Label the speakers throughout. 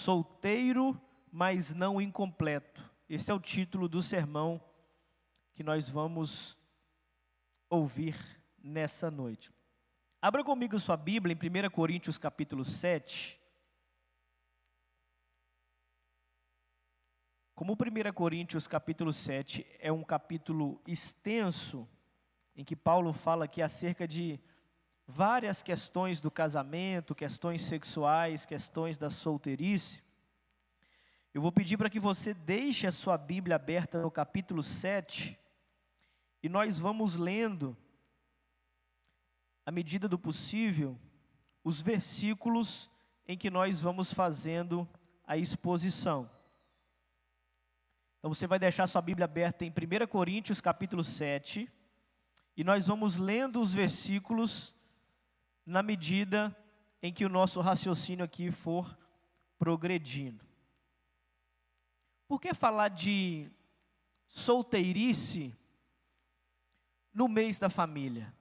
Speaker 1: Solteiro, mas não incompleto. Esse é o título do sermão que nós vamos ouvir nessa noite. Abra comigo sua Bíblia em 1 Coríntios capítulo 7. Como 1 Coríntios capítulo 7 é um capítulo extenso, em que Paulo fala aqui acerca de várias questões do casamento, questões sexuais, questões da solteirice, eu vou pedir para que você deixe a sua Bíblia aberta no capítulo 7, e nós vamos lendo, à medida do possível, os versículos em que nós vamos fazendo a exposição. Então você vai deixar sua Bíblia aberta em 1 Coríntios capítulo 7, e nós vamos lendo os versículos na medida em que o nosso raciocínio aqui for progredindo. Por que falar de solteirice no mês da família?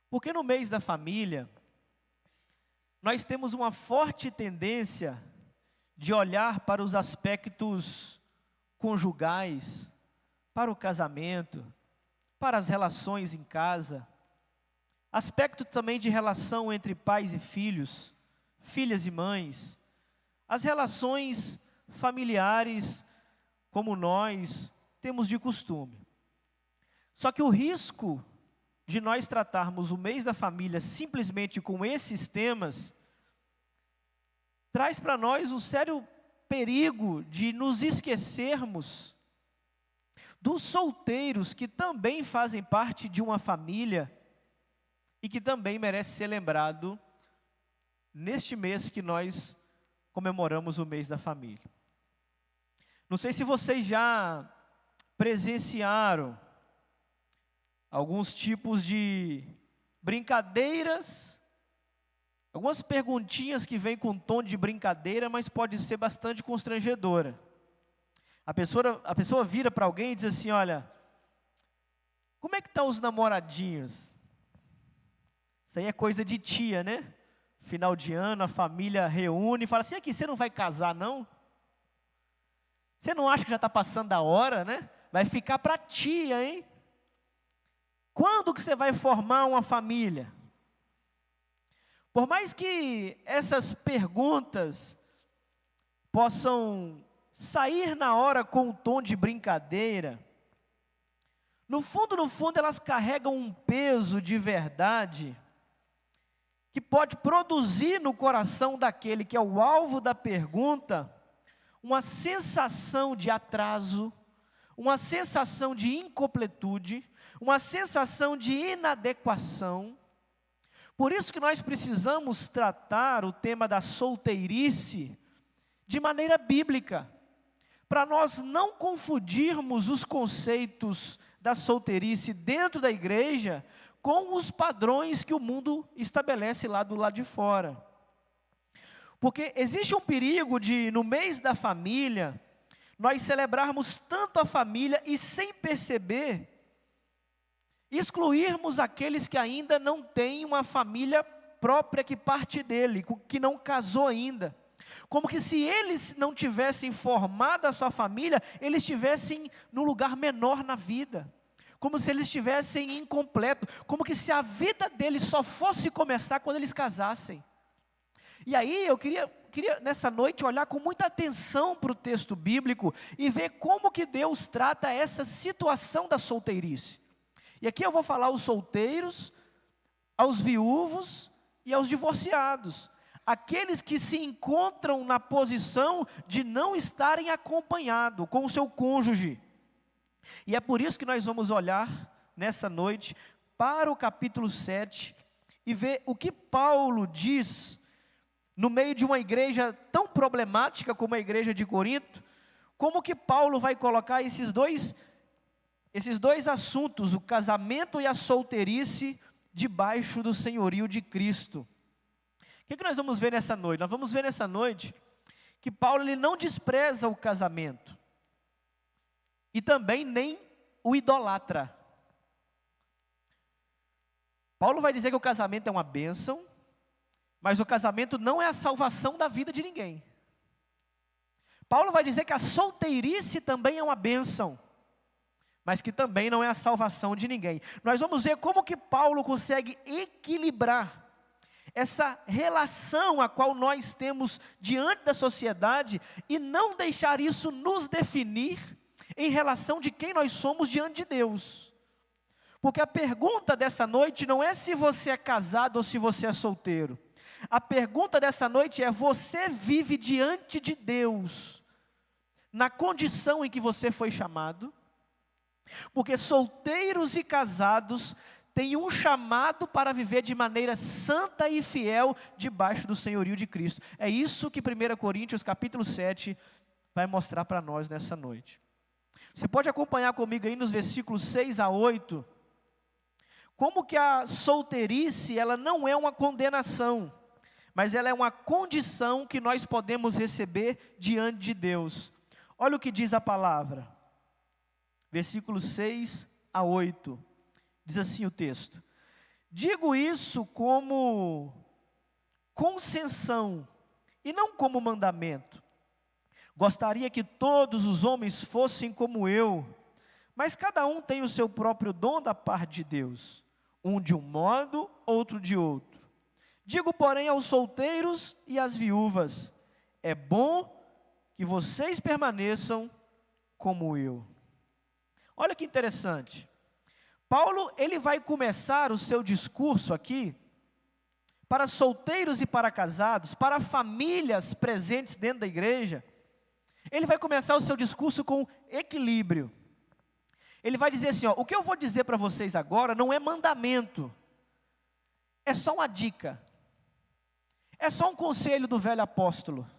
Speaker 1: Porque no mês da família, nós temos uma forte tendência de olhar para os aspectos conjugais, para o casamento, para as relações em casa, aspecto também de relação entre pais e filhos, filhas e mães, as relações familiares, como nós temos de costume. Só que o risco de nós tratarmos o mês da família simplesmente com esses temas, traz para nós um sério perigo de nos esquecermos dos solteiros que também fazem parte de uma família e que também merece ser lembrado neste mês que nós comemoramos o mês da família. Não sei se vocês já presenciaram alguns tipos de brincadeiras, algumas perguntinhas que vêm com tom de brincadeira, mas pode ser bastante constrangedora. A pessoa vira para alguém e diz assim: olha, como é que estão os namoradinhos? Isso aí é coisa de tia, né? Final de ano, a família reúne e fala assim: aqui, você não vai casar não? Você não acha que já está passando a hora, né? Vai ficar para tia, hein? Quando que você vai formar uma família? Por mais que essas perguntas possam sair na hora com um tom de brincadeira, no fundo, elas carregam um peso de verdade que pode produzir no coração daquele que é o alvo da pergunta uma sensação de atraso, uma sensação de incompletude, uma sensação de inadequação. Por isso que nós precisamos tratar o tema da solteirice de maneira bíblica, para nós não confundirmos os conceitos da solteirice dentro da igreja com os padrões que o mundo estabelece lá do lado de fora. Porque existe um perigo de, no mês da família, nós celebrarmos tanto a família e, sem perceber, excluirmos aqueles que ainda não têm uma família própria que parte dele, que não casou ainda. Como que se eles não tivessem formado a sua família, eles estivessem num lugar menor na vida. Como se eles estivessem incompletos. Como que se a vida deles só fosse começar quando eles casassem. E aí eu queria nessa noite olhar com muita atenção para o texto bíblico e ver como que Deus trata essa situação da solteirice. E aqui eu vou falar aos solteiros, aos viúvos e aos divorciados. Aqueles que se encontram na posição de não estarem acompanhados com o seu cônjuge. E é por isso que nós vamos olhar nessa noite para o capítulo 7 e ver o que Paulo diz no meio de uma igreja tão problemática como a igreja de Corinto, como que Paulo vai colocar esses dois assuntos, o casamento e a solteirice, debaixo do senhorio de Cristo. O que nós vamos ver nessa noite? Nós vamos ver nessa noite que Paulo ele não despreza o casamento e também nem o idolatra. Paulo vai dizer que o casamento é uma bênção, Mas o casamento não é a salvação da vida de ninguém. Paulo vai dizer que a solteirice também é uma bênção, mas que também não é a salvação de ninguém. Nós vamos ver como que Paulo consegue equilibrar essa relação a qual nós temos diante da sociedade e não deixar isso nos definir em relação de quem nós somos diante de Deus. Porque a pergunta dessa noite não é se você é casado ou se você é solteiro. A pergunta dessa noite é: você vive diante de Deus na condição em que você foi chamado? Porque solteiros e casados têm um chamado para viver de maneira santa e fiel debaixo do senhorio de Cristo. É isso que 1 Coríntios capítulo 7 vai mostrar para nós nessa noite. Você pode acompanhar comigo aí nos versículos 6 a 8, como que a solteirice, ela não é uma condenação, mas ela é uma condição que nós podemos receber diante de Deus. Olha o que diz a palavra, versículos 6 a 8, diz assim o texto: digo isso como concessão e não como mandamento. Gostaria que todos os homens fossem como eu, mas cada um tem o seu próprio dom da parte de Deus, um de um modo, outro de outro. Digo, porém, aos solteiros e às viúvas: é bom que vocês permaneçam como eu. Olha que interessante. Paulo, ele vai começar o seu discurso aqui para solteiros e para casados, para famílias presentes dentro da igreja. Ele vai começar o seu discurso com equilíbrio. Ele vai dizer assim, ó: o que eu vou dizer para vocês agora não é mandamento, é só uma dica, é só um conselho do velho apóstolo,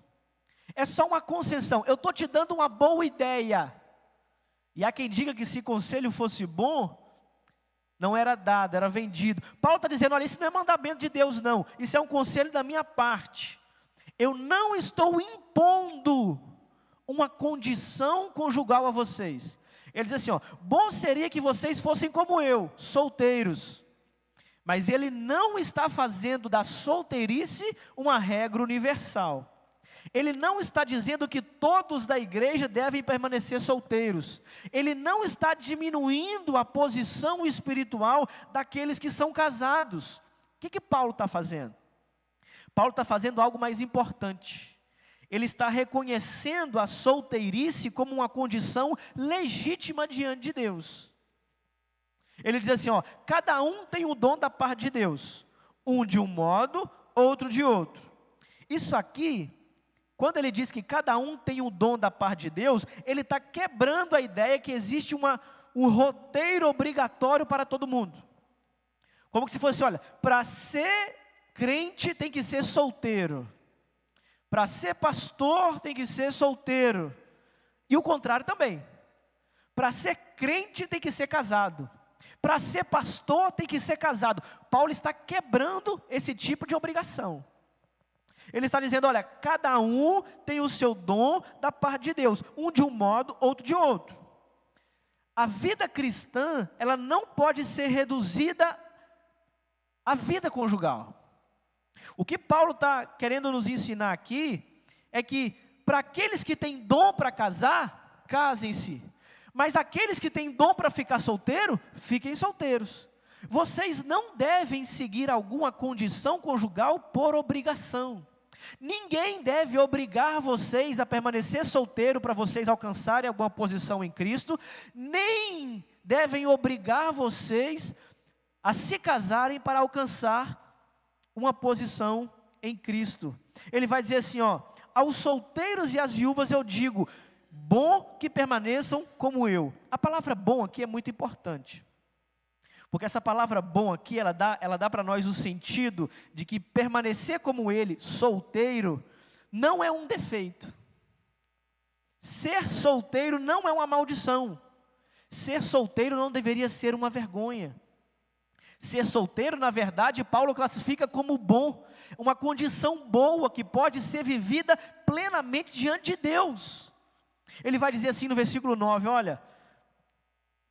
Speaker 1: é só uma concessão. Eu estou te dando uma boa ideia. E há quem diga que se conselho fosse bom, não era dado, era vendido. Paulo está dizendo: olha, isso não é mandamento de Deus não, isso é um conselho da minha parte. Eu não estou impondo uma condição conjugal a vocês. Ele diz assim, ó: bom seria que vocês fossem como eu, solteiros. Mas ele não está fazendo da solteirice uma regra universal. Ele não está dizendo que todos da igreja devem permanecer solteiros. Ele não está diminuindo a posição espiritual daqueles que são casados. O que Paulo está fazendo? Paulo está fazendo algo mais importante. Ele está reconhecendo a solteirice como uma condição legítima diante de Deus. Ele diz assim, ó: cada um tem o dom da parte de Deus, um de um modo, outro de outro. Isso aqui, quando ele diz que cada um tem o dom da parte de Deus, ele está quebrando a ideia que existe um roteiro obrigatório para todo mundo. Como se fosse, olha, para ser crente tem que ser solteiro, para ser pastor tem que ser solteiro, e o contrário também. Para ser crente tem que ser casado, para ser pastor tem que ser casado. Paulo está quebrando esse tipo de obrigação. Ele está dizendo, olha, cada um tem o seu dom da parte de Deus, um de um modo, outro de outro. A vida cristã, ela não pode ser reduzida à vida conjugal. O que Paulo está querendo nos ensinar aqui é que para aqueles que têm dom para casar, casem-se. Mas aqueles que têm dom para ficar solteiro, fiquem solteiros. Vocês não devem seguir alguma condição conjugal por obrigação. Ninguém deve obrigar vocês a permanecer solteiro para vocês alcançarem alguma posição em Cristo, nem devem obrigar vocês a se casarem para alcançar uma posição em Cristo. Ele vai dizer assim, ó: aos solteiros e às viúvas eu digo, bom que permaneçam como eu. A palavra bom aqui é muito importante, porque essa palavra bom aqui, ela dá para nós o sentido de que permanecer como ele, solteiro, não é um defeito. Ser solteiro não é uma maldição. Ser solteiro não deveria ser uma vergonha. Ser solteiro, na verdade, Paulo classifica como bom, uma condição boa que pode ser vivida plenamente diante de Deus. Ele vai dizer assim no versículo 9, olha: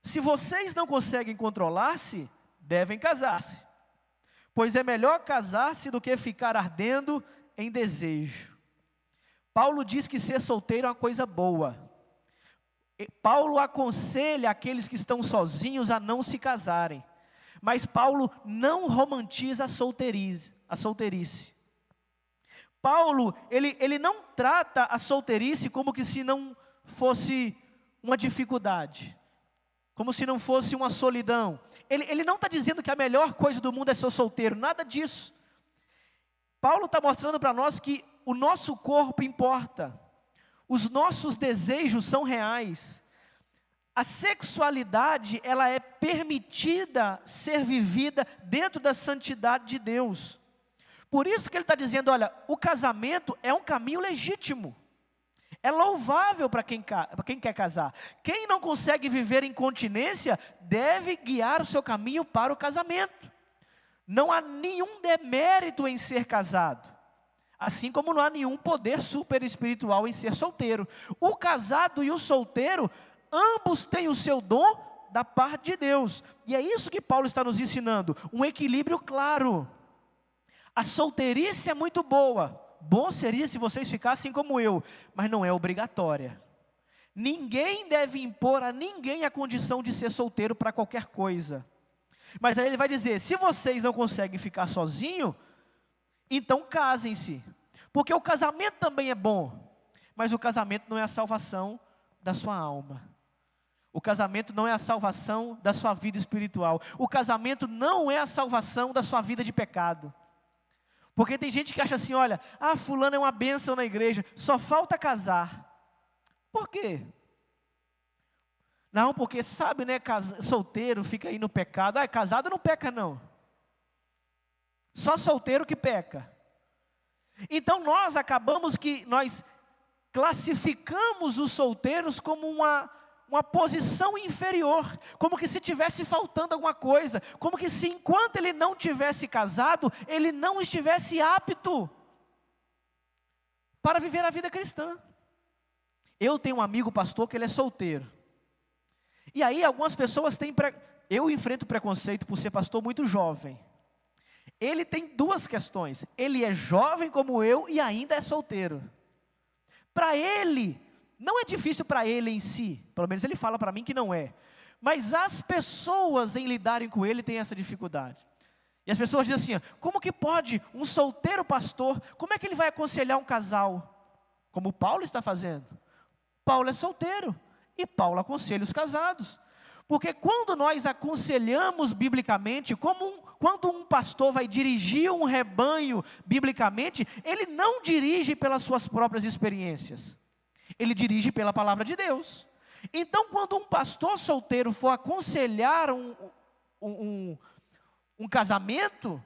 Speaker 1: se vocês não conseguem controlar-se, devem casar-se, pois é melhor casar-se do que ficar ardendo em desejo. Paulo diz que ser solteiro é uma coisa boa. Paulo aconselha aqueles que estão sozinhos a não se casarem. Mas Paulo não romantiza a solteirice. Paulo, ele não trata a solteirice como que se não fosse uma dificuldade, como se não fosse uma solidão. Ele não está dizendo que a melhor coisa do mundo é ser solteiro, nada disso. Paulo está mostrando para nós que o nosso corpo importa, os nossos desejos são reais. A sexualidade, ela é permitida ser vivida dentro da santidade de Deus. Por isso que ele está dizendo, olha, o casamento é um caminho legítimo. É louvável para quem quer casar. Quem não consegue viver em continência, deve guiar o seu caminho para o casamento. Não há nenhum demérito em ser casado. Assim como não há nenhum poder super espiritual em ser solteiro. O casado e o solteiro, ambos têm o seu dom da parte de Deus. E é isso que Paulo está nos ensinando, um equilíbrio claro. A solteirice é muito boa. Bom seria se vocês ficassem como eu, mas não é obrigatória. Ninguém deve impor a ninguém a condição de ser solteiro para qualquer coisa. Mas aí ele vai dizer, se vocês não conseguem ficar sozinhos, então casem-se. Porque o casamento também é bom, mas o casamento não é a salvação da sua alma. O casamento não é a salvação da sua vida espiritual. O casamento não é a salvação da sua vida de pecado. Porque tem gente que acha assim, olha, fulano é uma bênção na igreja, só falta casar. Por quê? Não, porque sabe, né, solteiro fica aí no pecado. Casado não peca não. Só solteiro que peca. Então nós classificamos os solteiros como uma posição inferior, como que se tivesse faltando alguma coisa, como que se enquanto ele não tivesse casado, ele não estivesse apto para viver a vida cristã. Eu tenho um amigo pastor que ele é solteiro, e aí algumas pessoas eu enfrento preconceito por ser pastor muito jovem. Ele tem duas questões, ele é jovem como eu e ainda é solteiro. Para ele, não é difícil para ele em si, pelo menos ele fala para mim que não é. Mas as pessoas em lidarem com ele têm essa dificuldade. E as pessoas dizem assim, como que pode um solteiro pastor, como é que ele vai aconselhar um casal? Como Paulo está fazendo. Paulo é solteiro e Paulo aconselha os casados. Porque quando nós aconselhamos biblicamente, quando um pastor vai dirigir um rebanho biblicamente, ele não dirige pelas suas próprias experiências. Ele dirige pela palavra de Deus. Então, quando um pastor solteiro for aconselhar um casamento,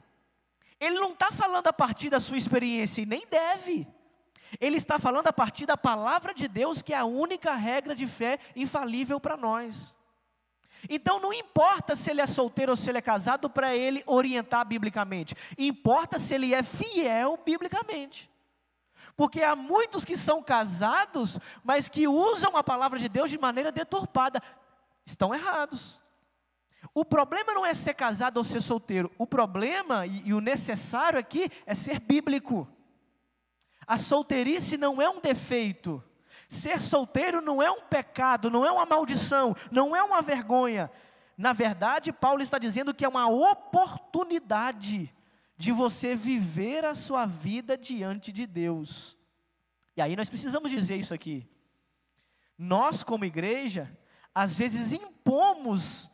Speaker 1: ele não está falando a partir da sua experiência, e nem deve. Ele está falando a partir da palavra de Deus, que é a única regra de fé infalível para nós. Então, não importa se ele é solteiro ou se ele é casado para ele orientar biblicamente. Importa se ele é fiel biblicamente. Porque há muitos que são casados, mas que usam a palavra de Deus de maneira deturpada. Estão errados. O problema não é ser casado ou ser solteiro. O problema e o necessário aqui é ser bíblico. A solteirice não é um defeito. Ser solteiro não é um pecado, não é uma maldição, não é uma vergonha. Na verdade, Paulo está dizendo que é uma oportunidade de você viver a sua vida diante de Deus. E aí nós precisamos dizer isso aqui. Nós como igreja, às vezes impomos,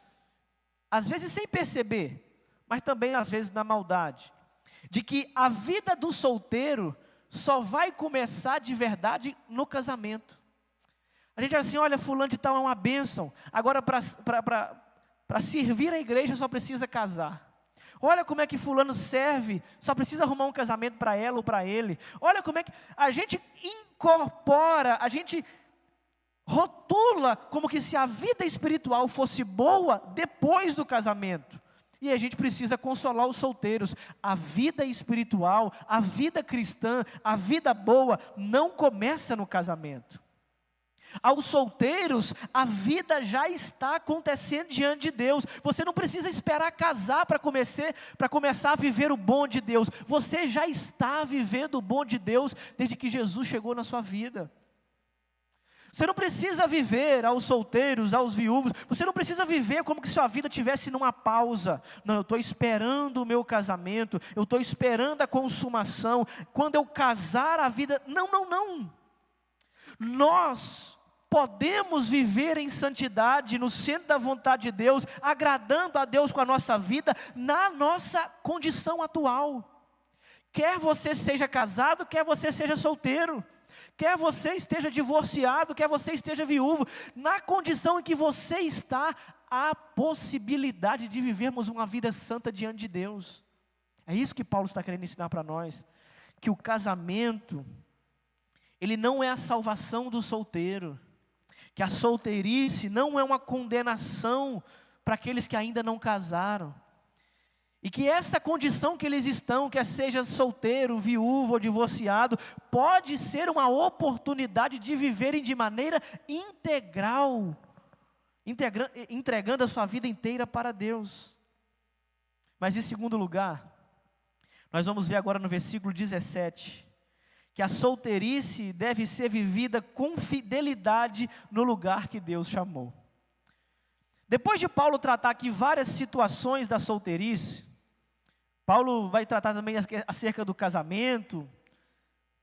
Speaker 1: às vezes sem perceber, mas também às vezes na maldade, de que a vida do solteiro só vai começar de verdade no casamento. A gente diz assim, olha, fulano de tal é uma bênção, agora para servir a igreja só precisa casar. Olha como é que fulano serve, só precisa arrumar um casamento para ela ou para ele. Olha como é que a gente incorpora, a gente rotula como que se a vida espiritual fosse boa depois do casamento. E a gente precisa consolar os solteiros. A vida espiritual, a vida cristã, a vida boa não começa no casamento. Aos solteiros, a vida já está acontecendo diante de Deus. Você não precisa esperar casar para começar a viver o bom de Deus. Você já está vivendo o bom de Deus desde que Jesus chegou na sua vida. Você não precisa viver aos solteiros, aos viúvos. Você não precisa viver como que sua vida estivesse numa pausa. Não, eu estou esperando o meu casamento. Eu estou esperando a consumação. Quando eu casar a vida... Não, não, não. Nós podemos viver em santidade, no centro da vontade de Deus, agradando a Deus com a nossa vida, na nossa condição atual. Quer você seja casado, quer você seja solteiro, quer você esteja divorciado, quer você esteja viúvo, na condição em que você está, há possibilidade de vivermos uma vida santa diante de Deus. É isso que Paulo está querendo ensinar para nós, que o casamento, ele não é a salvação do solteiro, que a solteirice não é uma condenação para aqueles que ainda não casaram, e que essa condição que eles estão, quer seja solteiro, viúvo ou divorciado, pode ser uma oportunidade de viverem de maneira integral, entregando a sua vida inteira para Deus. Mas em segundo lugar, nós vamos ver agora no versículo 17, que a solteirice deve ser vivida com fidelidade no lugar que Deus chamou. Depois de Paulo tratar aqui várias situações da solteirice, Paulo vai tratar também acerca do casamento,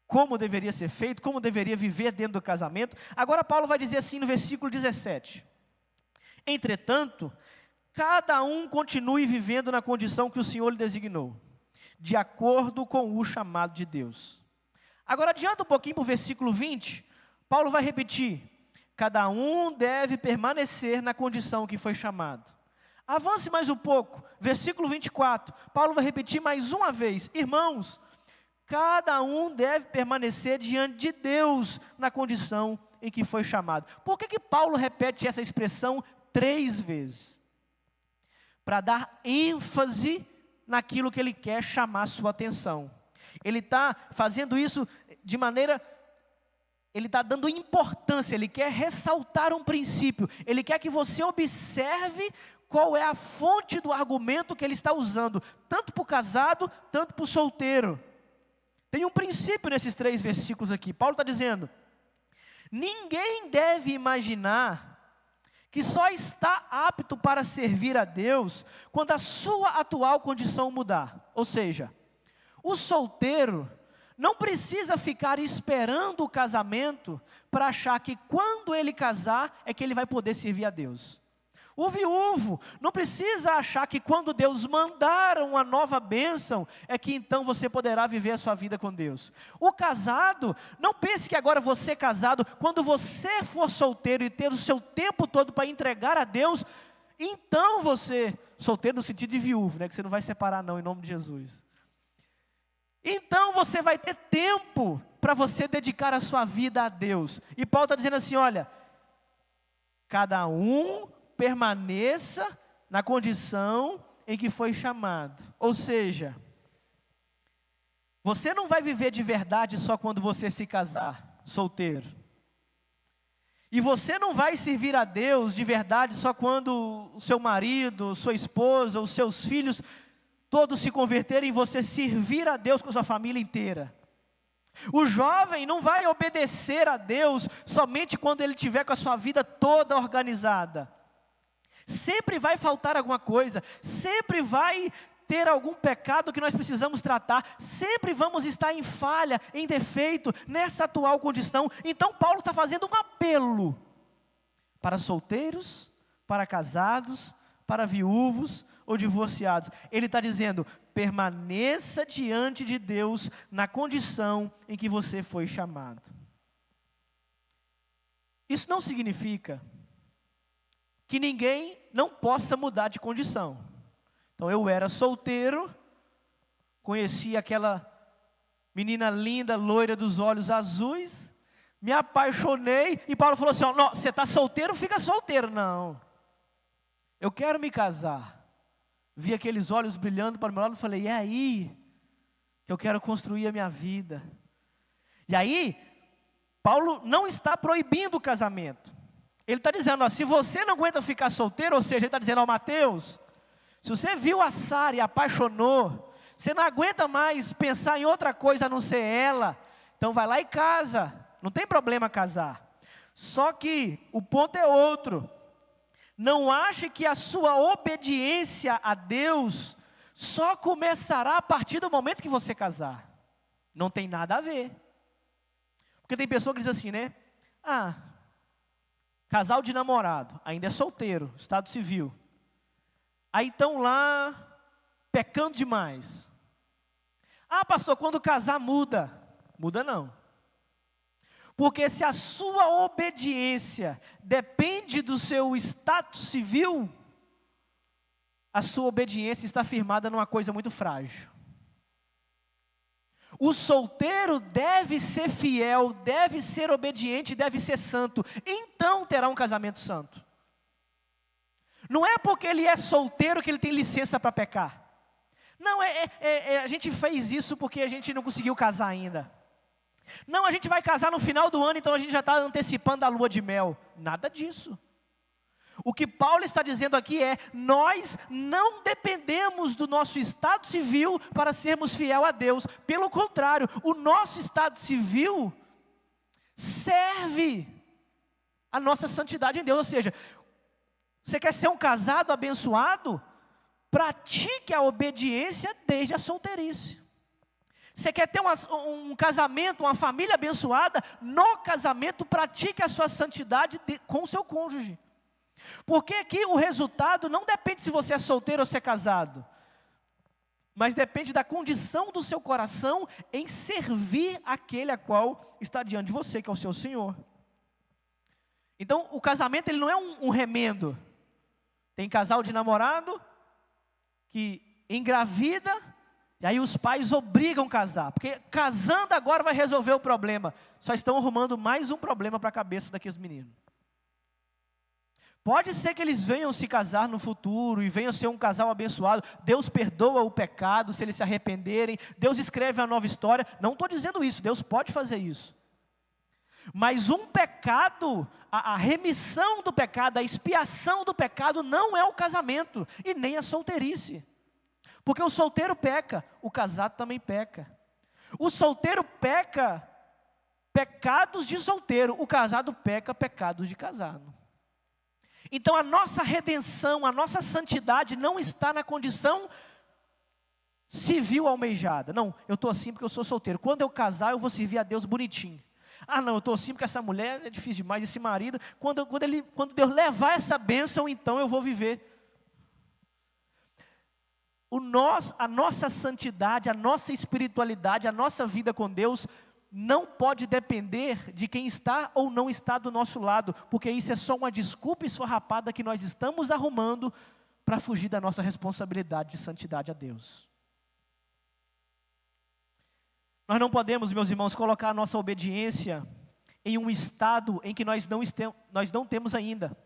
Speaker 1: como deveria ser feito, como deveria viver dentro do casamento. Agora Paulo vai dizer assim no versículo 17: entretanto, cada um continue vivendo na condição que o Senhor lhe designou, de acordo com o chamado de Deus. Agora adianta um pouquinho para o versículo 20, Paulo vai repetir: cada um deve permanecer na condição que foi chamado. Avance mais um pouco, versículo 24, Paulo vai repetir mais uma vez: irmãos, cada um deve permanecer diante de Deus na condição em que foi chamado. Por que Paulo repete essa expressão 3 vezes? Para dar ênfase naquilo que ele quer chamar sua atenção. Ele está fazendo isso de maneira, ele está dando importância, ele quer ressaltar um princípio, ele quer que você observe qual é a fonte do argumento que ele está usando, tanto para o casado, tanto para o solteiro. Tem um princípio nesses 3 versículos aqui. Paulo está dizendo: ninguém deve imaginar que só está apto para servir a Deus quando a sua atual condição mudar. Ou seja, o solteiro não precisa ficar esperando o casamento para achar que quando ele casar é que ele vai poder servir a Deus. O viúvo não precisa achar que quando Deus mandar uma nova bênção é que então você poderá viver a sua vida com Deus. O casado, não pense que agora você casado, quando você for solteiro e ter o seu tempo todo para entregar a Deus, então você, solteiro no sentido de viúvo, né, que você não vai separar não, em nome de Jesus. Então você vai ter tempo para você dedicar a sua vida a Deus. E Paulo está dizendo assim: olha, cada um permaneça na condição em que foi chamado. Ou seja, você não vai viver de verdade só quando você se casar, solteiro. E você não vai servir a Deus de verdade só quando o seu marido, sua esposa, os seus filhos todos se converterem e você servir a Deus com a sua família inteira. O jovem não vai obedecer a Deus somente quando ele tiver com a sua vida toda organizada. Sempre vai faltar alguma coisa, sempre vai ter algum pecado que nós precisamos tratar, sempre vamos estar em falha, em defeito, nessa atual condição. Então Paulo está fazendo um apelo para solteiros, para casados, para viúvos ou divorciados. Ele está dizendo: permaneça diante de Deus na condição em que você foi chamado. Isso não significa que ninguém não possa mudar de condição. Então eu era solteiro, conheci aquela menina linda, loira dos olhos azuis, me apaixonei, e Paulo falou assim: ó, você está solteiro, fica solteiro. Não, eu quero me casar. Vi aqueles olhos brilhando para o meu lado e falei: é aí que eu quero construir a minha vida. E aí, Paulo não está proibindo o casamento. Ele está dizendo, ó, se você não aguenta ficar solteiro, ou seja, ele está dizendo, ó, Mateus, se você viu a Sara e apaixonou, você não aguenta mais pensar em outra coisa a não ser ela, então vai lá e casa, não tem problema casar. Só que o ponto é outro, não ache que a sua obediência a Deus só começará a partir do momento que você casar. Não tem nada a ver. Porque tem pessoa que diz assim, né? Ah, casal de namorado, ainda é solteiro, estado civil. Aí estão lá, pecando demais. Ah, pastor, quando casar muda. Muda não. Porque se a sua obediência depende do seu status civil, a sua obediência está firmada numa coisa muito frágil. O solteiro deve ser fiel, deve ser obediente, deve ser santo. Então terá um casamento santo. Não é porque ele é solteiro que ele tem licença para pecar. Não, a gente fez isso porque a gente não conseguiu casar ainda. Não, a gente vai casar no final do ano, então a gente já está antecipando a lua de mel. Nada disso. O que Paulo está dizendo aqui é, nós não dependemos do nosso estado civil para sermos fiel a Deus. Pelo contrário, o nosso estado civil serve a nossa santidade em Deus. Ou seja, você quer ser um casado abençoado? Pratique a obediência desde a solteirice. Você quer ter um casamento, uma família abençoada? No casamento, pratique a sua santidade com o seu cônjuge. Porque aqui o resultado não depende se você é solteiro ou se é casado, mas depende da condição do seu coração em servir aquele a qual está diante de você, que é o seu Senhor. Então o casamento ele não é um remendo. Tem casal de namorado que engravida, e aí os pais obrigam a casar, porque casando agora vai resolver o problema. Só estão arrumando mais um problema para a cabeça daqueles meninos. Pode ser que eles venham se casar no futuro e venham ser um casal abençoado. Deus perdoa o pecado se eles se arrependerem. Deus escreve uma nova história. Não estou dizendo isso, Deus pode fazer isso. Mas um pecado, a remissão do pecado, a expiação do pecado não é o casamento e nem a solteirice. Porque o solteiro peca, o casado também peca. O solteiro peca pecados de solteiro, o casado peca pecados de casado. Então a nossa redenção, a nossa santidade não está na condição civil almejada. Não, eu estou assim porque eu sou solteiro. Quando eu casar eu vou servir a Deus bonitinho. Ah não, eu estou assim porque essa mulher é difícil demais, esse marido. Quando Deus levar essa bênção, então eu vou viver. A nossa santidade, a nossa espiritualidade, a nossa vida com Deus não pode depender de quem está ou não está do nosso lado, porque isso é só uma desculpa esfarrapada que nós estamos arrumando para fugir da nossa responsabilidade de santidade a Deus. Nós não podemos, meus irmãos, colocar a nossa obediência em um estado em que nós não temos ainda.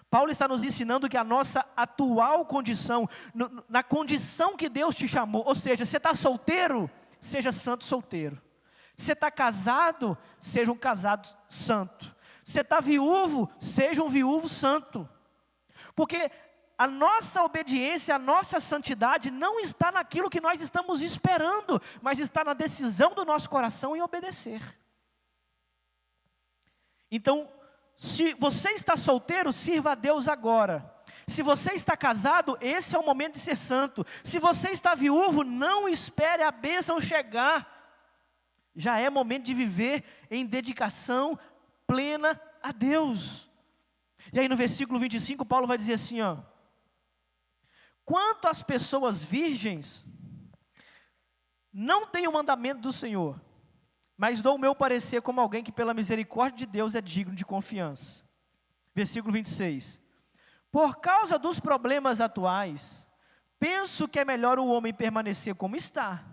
Speaker 1: Paulo está nos ensinando que a nossa atual condição, na condição que Deus te chamou, ou seja, você está solteiro, seja santo solteiro. Você está casado, seja um casado santo. Você está viúvo, seja um viúvo santo. Porque a nossa obediência, a nossa santidade não está naquilo que nós estamos esperando, mas está na decisão do nosso coração em obedecer. Então, se você está solteiro, sirva a Deus agora. Se você está casado, esse é o momento de ser santo. Se você está viúvo, não espere a bênção chegar. Já é momento de viver em dedicação plena a Deus. E aí no versículo 25, Paulo vai dizer assim, ó: quanto às pessoas virgens, não tenho o mandamento do Senhor, mas dou o meu parecer como alguém que pela misericórdia de Deus é digno de confiança. Versículo 26. Por causa dos problemas atuais, penso que é melhor o homem permanecer como está.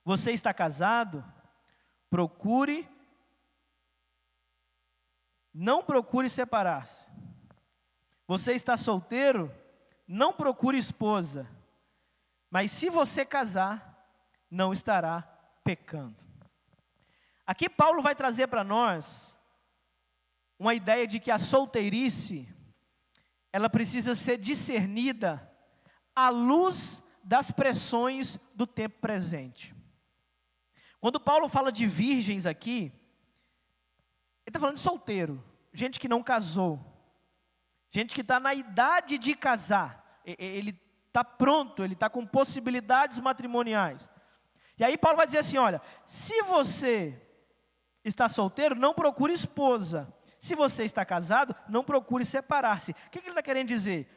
Speaker 1: Você está casado? Não procure separar-se. Você está solteiro? Não procure esposa. Mas se você casar, não estará pecando. Aqui Paulo vai trazer para nós uma ideia de que a solteirice, ela precisa ser discernida à luz das pressões do tempo presente. Quando Paulo fala de virgens aqui, ele está falando de solteiro, gente que não casou, gente que está na idade de casar, ele está pronto, ele está com possibilidades matrimoniais. E aí Paulo vai dizer assim, olha, se você está solteiro, não procure esposa. Se você está casado, não procure separar-se. O que ele está querendo dizer?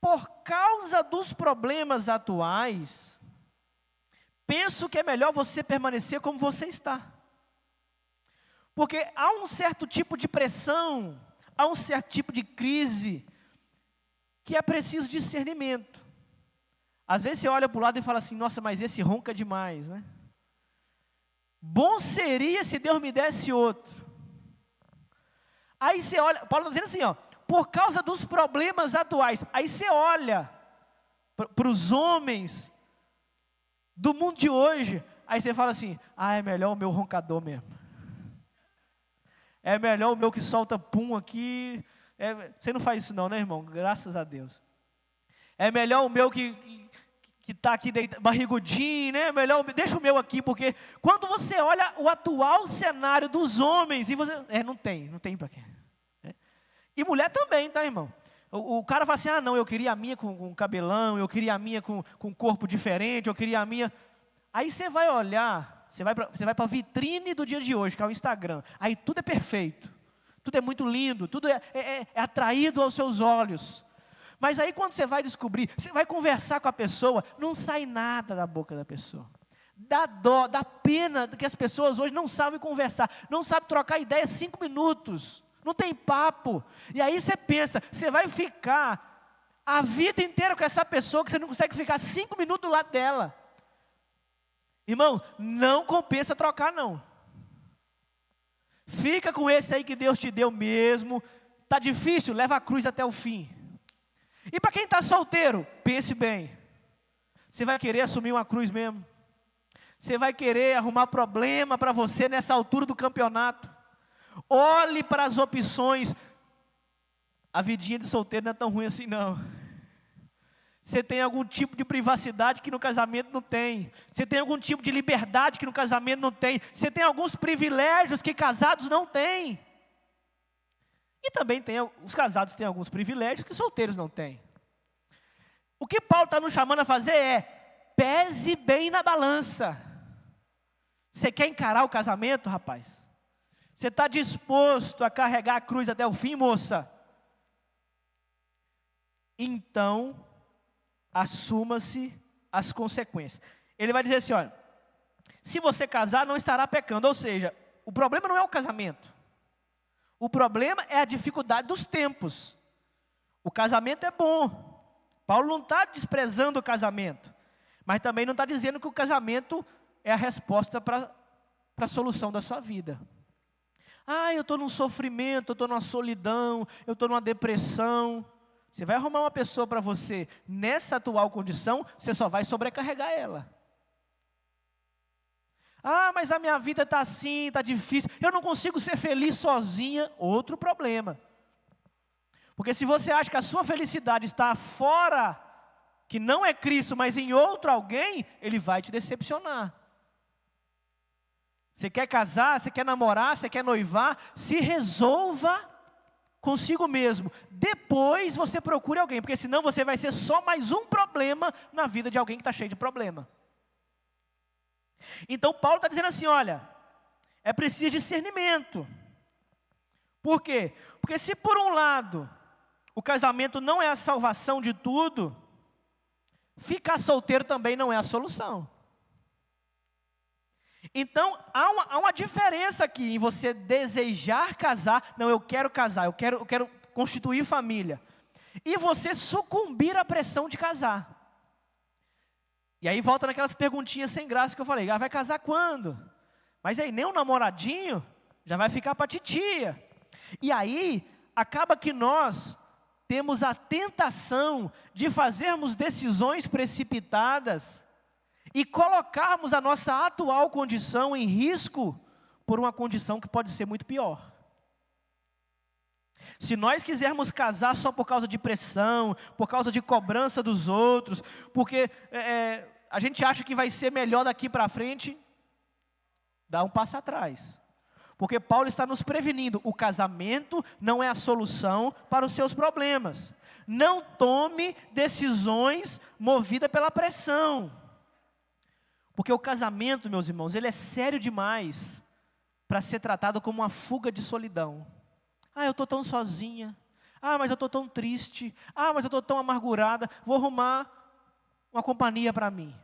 Speaker 1: Por causa dos problemas atuais, penso que é melhor você permanecer como você está. Porque há um certo tipo de pressão, há um certo tipo de crise, que é preciso discernimento. Às vezes você olha para o lado e fala assim, nossa, mas esse ronca demais, né? Bom seria se Deus me desse outro. Aí você olha, Paulo está dizendo assim, ó, por causa dos problemas atuais. Aí você olha para os homens do mundo de hoje, aí você fala assim, é melhor o meu roncador mesmo. É melhor o meu que solta pum aqui. Você não faz isso não, né, irmão? Graças a Deus. É melhor o meu que está aqui barrigudinho, né? Melhor, deixa o meu aqui, porque quando você olha o atual cenário dos homens, e você, não tem para quê. E mulher também, tá, irmão? O cara fala assim, não, eu queria a minha com cabelão, eu queria a minha com corpo diferente, eu queria a minha. Aí você vai olhar, você vai para a vitrine do dia de hoje, que é o Instagram, aí tudo é perfeito, tudo é muito lindo, tudo é atraído aos seus olhos. Mas aí quando você vai descobrir, você vai conversar com a pessoa, não sai nada da boca da pessoa. Dá dó, dá pena que as pessoas hoje não sabem conversar, não sabem trocar ideia 5 minutos, não tem papo. E aí você pensa, você vai ficar a vida inteira com essa pessoa que você não consegue ficar 5 minutos do lado dela. Irmão, não compensa trocar não. Fica com esse aí que Deus te deu mesmo. Está difícil? Leva a cruz até o fim. E para quem está solteiro, pense bem. Você vai querer assumir uma cruz mesmo? Você vai querer arrumar problema para você nessa altura do campeonato? Olhe para as opções. A vidinha de solteiro não é tão ruim assim não. Você tem algum tipo de privacidade que no casamento não tem. Você tem algum tipo de liberdade que no casamento não tem. Você tem alguns privilégios que casados não têm. E também os casados têm alguns privilégios que solteiros não têm. O que Paulo está nos chamando a fazer é, pese bem na balança. Você quer encarar o casamento, rapaz? Você está disposto a carregar a cruz até o fim, moça? Então, assuma-se as consequências. Ele vai dizer assim, olha, se você casar não estará pecando, ou seja, o problema não é o casamento. O problema é a dificuldade dos tempos. O casamento é bom. Paulo não está desprezando o casamento, mas também não está dizendo que o casamento é a resposta para a solução da sua vida. Eu estou num sofrimento, eu estou numa solidão, eu estou numa depressão. Você vai arrumar uma pessoa para você nessa atual condição, você só vai sobrecarregar ela. Mas a minha vida está assim, está difícil, eu não consigo ser feliz sozinha, outro problema. Porque se você acha que a sua felicidade está fora, que não é Cristo, mas em outro alguém, ele vai te decepcionar. Você quer casar, você quer namorar, você quer noivar, se resolva consigo mesmo. Depois você procure alguém, porque senão você vai ser só mais um problema na vida de alguém que está cheio de problema. Então Paulo está dizendo assim, olha, é preciso discernimento. Por quê? Porque se por um lado o casamento não é a salvação de tudo, ficar solteiro também não é a solução. Então há uma diferença aqui em você desejar casar, não, eu quero casar, eu quero constituir família, e você sucumbir à pressão de casar. E aí volta naquelas perguntinhas sem graça que eu falei, vai casar quando? Mas aí nem um namoradinho, já vai ficar para titia. E aí acaba que nós temos a tentação de fazermos decisões precipitadas e colocarmos a nossa atual condição em risco por uma condição que pode ser muito pior. Se nós quisermos casar só por causa de pressão, por causa de cobrança dos outros, porque a gente acha que vai ser melhor daqui para frente, dá um passo atrás. Porque Paulo está nos prevenindo, o casamento não é a solução para os seus problemas. Não tome decisões movidas pela pressão. Porque o casamento, meus irmãos, ele é sério demais para ser tratado como uma fuga de solidão. Ah, eu estou tão sozinha. Ah, mas eu estou tão triste. Ah, mas eu estou tão amargurada. Vou arrumar uma companhia para mim.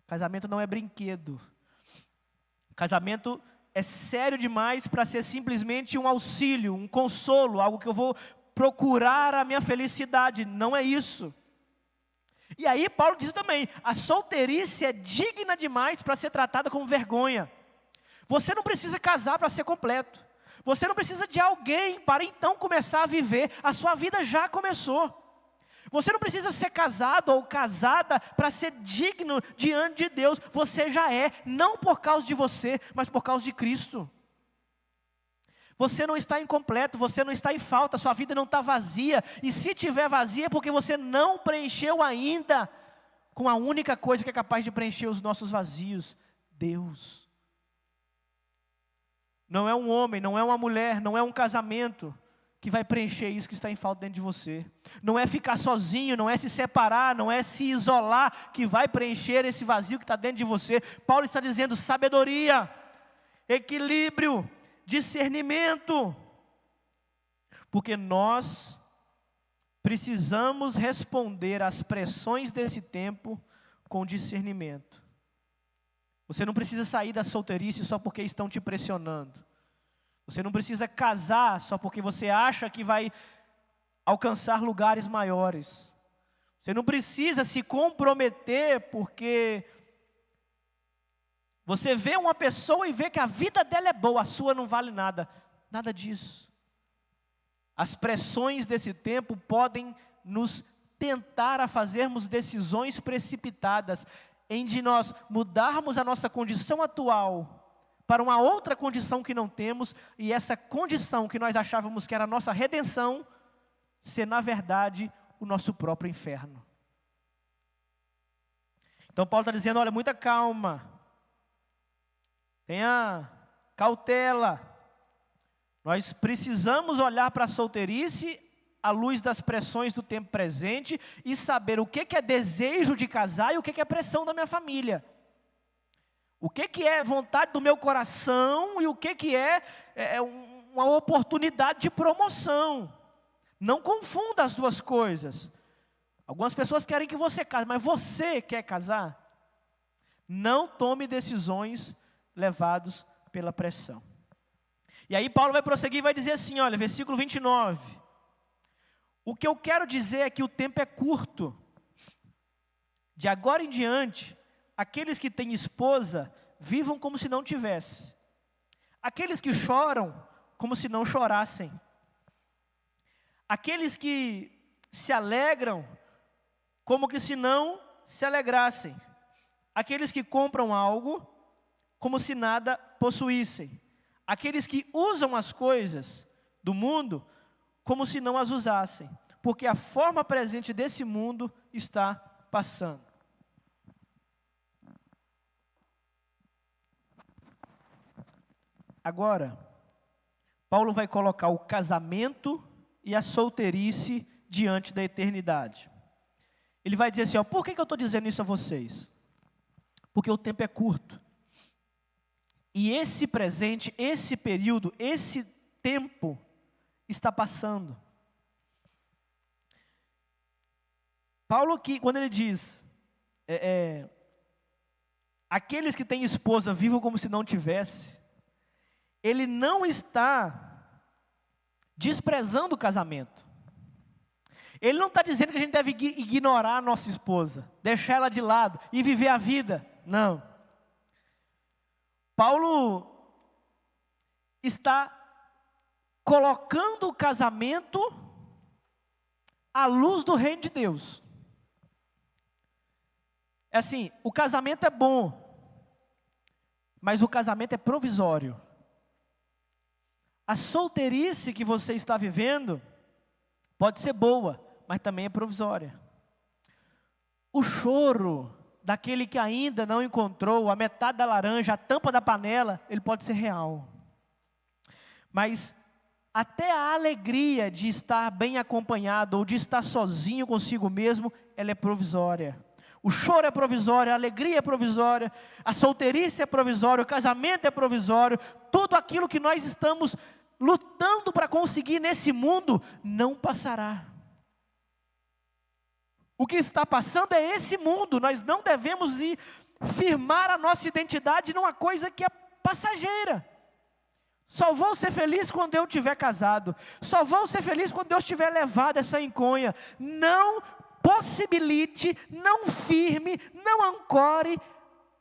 Speaker 1: Casamento não é brinquedo. Casamento é sério demais para ser simplesmente um auxílio, um consolo, algo que eu vou procurar a minha felicidade. Não é isso. E aí Paulo diz também, a solteirice é digna demais para ser tratada como vergonha. Você não precisa casar para ser completo. Você não precisa de alguém para então começar a viver. A sua vida já começou. Você não precisa ser casado ou casada para ser digno diante de Deus. Você já é, não por causa de você, mas por causa de Cristo. Você não está incompleto, você não está em falta, sua vida não está vazia. E se tiver vazia é porque você não preencheu ainda com a única coisa que é capaz de preencher os nossos vazios, Deus. Não é um homem, não é uma mulher, não é um casamento que vai preencher isso que está em falta dentro de você. Não é ficar sozinho, não é se separar, não é se isolar que vai preencher esse vazio que está dentro de você. Paulo está dizendo sabedoria, equilíbrio, discernimento. Porque nós precisamos responder às pressões desse tempo com discernimento. Você não precisa sair da solteirice só porque estão te pressionando. Você não precisa casar só porque você acha que vai alcançar lugares maiores. Você não precisa se comprometer porque você vê uma pessoa e vê que a vida dela é boa, a sua não vale nada. Nada disso. As pressões desse tempo podem nos tentar a fazermos decisões precipitadas, em de nós mudarmos a nossa condição atual para uma outra condição que não temos, e essa condição que nós achávamos que era a nossa redenção, ser na verdade o nosso próprio inferno. Então Paulo está dizendo, olha, muita calma, tenha cautela, nós precisamos olhar para a solteirice à luz das pressões do tempo presente e saber o que é desejo de casar e o que é pressão da minha família. O que é vontade do meu coração e o que é uma oportunidade de promoção. Não confunda as duas coisas. Algumas pessoas querem que você case, mas você quer casar? Não tome decisões levados pela pressão. E aí Paulo vai prosseguir e vai dizer assim, olha, versículo 29. O que eu quero dizer é que o tempo é curto. De agora em diante, aqueles que têm esposa, vivam como se não tivesse. Aqueles que choram, como se não chorassem. Aqueles que se alegram, como que se não se alegrassem. Aqueles que compram algo, como se nada possuíssem. Aqueles que usam as coisas do mundo, como se não as usassem, porque a forma presente desse mundo está passando. Agora, Paulo vai colocar o casamento e a solteirice diante da eternidade. Ele vai dizer assim, ó, por que eu estou dizendo isso a vocês? Porque o tempo é curto. E esse presente, esse período, esse tempo está passando. Paulo aqui, quando ele diz, aqueles que têm esposa vivam como se não tivesse, ele não está desprezando o casamento. Ele não está dizendo que a gente deve ignorar a nossa esposa, deixar ela de lado e viver a vida. Não. Paulo está colocando o casamento à luz do reino de Deus. É assim, o casamento é bom, mas o casamento é provisório. A solteirice que você está vivendo pode ser boa, mas também é provisória. O choro daquele que ainda não encontrou a metade da laranja, a tampa da panela, ele pode ser real. Mas até a alegria de estar bem acompanhado ou de estar sozinho consigo mesmo, ela é provisória. O choro é provisório, a alegria é provisória, a solteirice é provisória, o casamento é provisório. Tudo aquilo que nós estamos lutando para conseguir nesse mundo não passará. O que está passando é esse mundo. Nós não devemos ir firmar a nossa identidade numa coisa que é passageira. Só vou ser feliz quando eu estiver casado. Só vou ser feliz quando Deus tiver levado essa enconha. Não possibilite, não firme, não ancore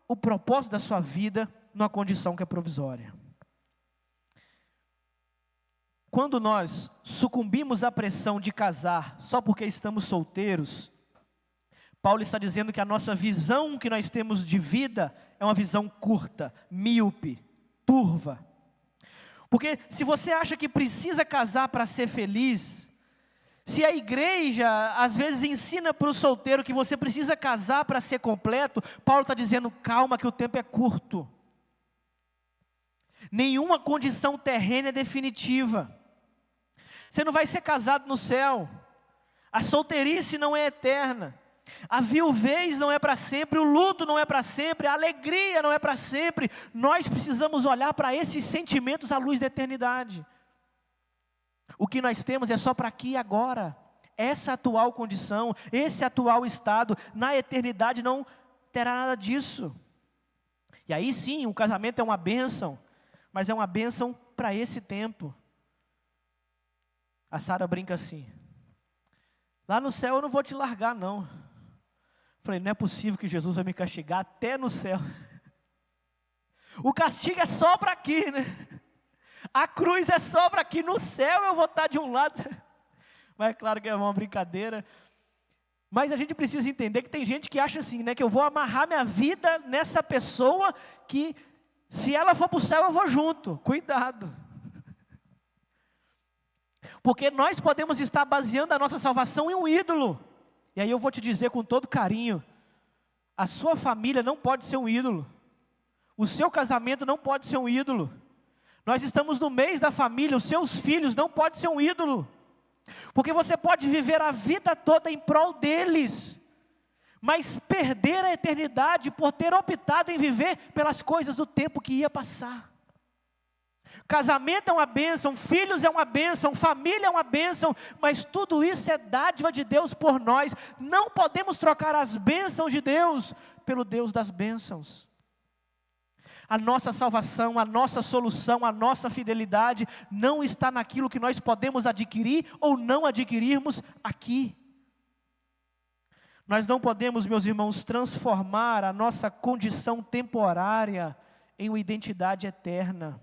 Speaker 1: o propósito da sua vida numa condição que é provisória. Quando nós sucumbimos à pressão de casar só porque estamos solteiros, Paulo está dizendo que a nossa visão que nós temos de vida é uma visão curta, míope, turva. Porque se você acha que precisa casar para ser feliz, se a igreja às vezes ensina para o solteiro que você precisa casar para ser completo, Paulo está dizendo, calma que o tempo é curto. Nenhuma condição terrena é definitiva. Você não vai ser casado no céu. A solteirice não é eterna. A viuvez não é para sempre, o luto não é para sempre, a alegria não é para sempre. Nós precisamos olhar para esses sentimentos à luz da eternidade. O que nós temos é só para aqui e agora. Essa atual condição, esse atual estado, na eternidade não terá nada disso. E aí sim, o casamento é uma bênção, mas é uma bênção para esse tempo. A Sara brinca assim, lá no céu eu não vou te largar não. Falei, não é possível que Jesus vai me castigar até no céu. O castigo é só para aqui, né? A cruz é só para aqui, no céu eu vou estar de um lado. Mas é claro que é uma brincadeira. Mas a gente precisa entender que tem gente que acha assim, né? Que eu vou amarrar minha vida nessa pessoa que se ela for para o céu eu vou junto. Cuidado. Porque nós podemos estar baseando a nossa salvação em um ídolo. E aí eu vou te dizer com todo carinho, a sua família não pode ser um ídolo. O seu casamento não pode ser um ídolo. Nós estamos no mês da família, os seus filhos não podem ser um ídolo. Porque você pode viver a vida toda em prol deles, mas perder a eternidade por ter optado em viver pelas coisas do tempo que ia passar. Casamento é uma bênção, filhos é uma bênção, família é uma bênção, mas tudo isso é dádiva de Deus por nós. Não podemos trocar as bênçãos de Deus pelo Deus das bênçãos. A nossa salvação, a nossa solução, a nossa fidelidade não está naquilo que nós podemos adquirir ou não adquirirmos aqui. Nós não podemos, meus irmãos, transformar a nossa condição temporária em uma identidade eterna.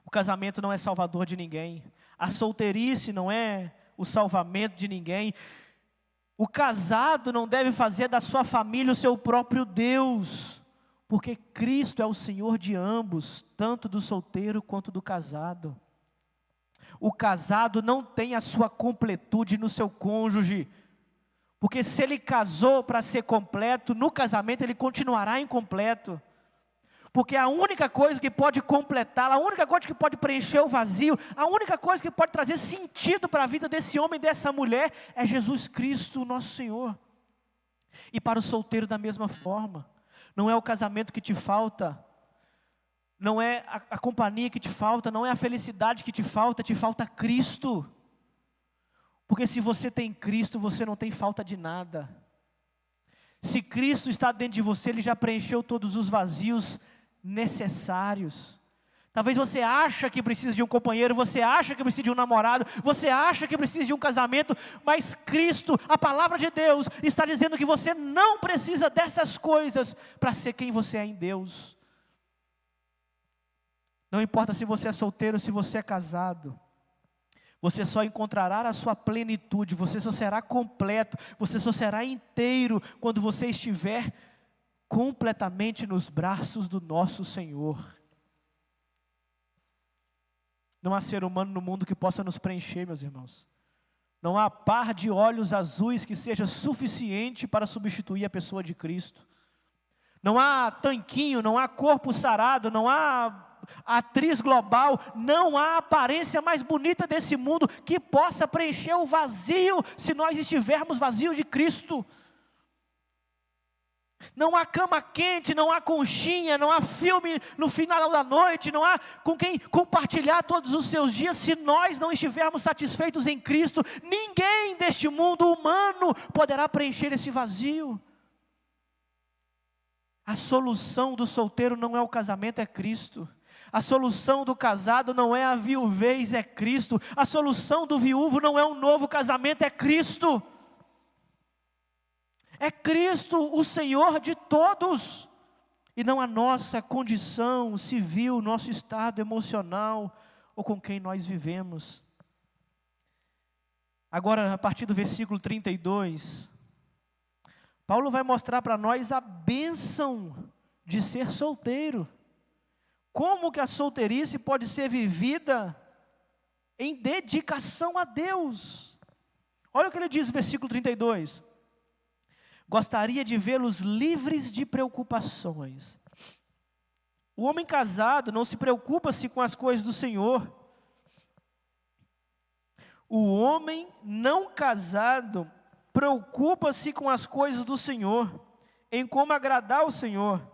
Speaker 1: O casamento não é salvador de ninguém. A solteirice não é o salvamento de ninguém. O casado não deve fazer da sua família o seu próprio Deus, porque Cristo é o Senhor de ambos, tanto do solteiro quanto do casado. O casado não tem a sua completude no seu cônjuge, porque se ele casou para ser completo, no casamento ele continuará incompleto. Porque a única coisa que pode completá-lo, a única coisa que pode preencher o vazio, a única coisa que pode trazer sentido para a vida desse homem e dessa mulher é Jesus Cristo, o nosso Senhor. E para o solteiro da mesma forma. Não é o casamento que te falta, não é a companhia que te falta, não é a felicidade que te falta Cristo. Porque se você tem Cristo, você não tem falta de nada. Se Cristo está dentro de você, Ele já preencheu todos os vazios necessários. Talvez você acha que precisa de um companheiro, você acha que precisa de um namorado, você acha que precisa de um casamento, mas Cristo, a palavra de Deus, está dizendo que você não precisa dessas coisas para ser quem você é em Deus. Não importa se você é solteiro ou se você é casado, Você só encontrará a sua plenitude, você só será completo, você só será inteiro quando você estiver completamente nos braços do nosso Senhor. Não há ser humano no mundo que possa nos preencher, meus irmãos. Não há par de olhos azuis que seja suficiente para substituir a pessoa de Cristo. Não há tanquinho, não há corpo sarado, não há atriz global, não há aparência mais bonita desse mundo que possa preencher o vazio se nós estivermos vazios de Cristo. Não há cama quente, não há conchinha, não há filme no final da noite, não há com quem compartilhar todos os seus dias. Se nós não estivermos satisfeitos em Cristo, ninguém deste mundo humano poderá preencher esse vazio. A solução do solteiro não é o casamento, é Cristo. A solução do casado não é a viuvez, é Cristo. A solução do viúvo não é um novo casamento, é Cristo. É Cristo o Senhor de todos, e não a nossa condição civil, nosso estado emocional, ou com quem nós vivemos. Agora, a partir do versículo 32, Paulo vai mostrar para nós a bênção de ser solteiro. Como que a solteirice pode ser vivida em dedicação a Deus? Olha o que ele diz no versículo 32. Gostaria de vê-los livres de preocupações. O homem casado não se preocupa-se com as coisas do Senhor. O homem não casado preocupa-se com as coisas do Senhor, em como agradar ao Senhor.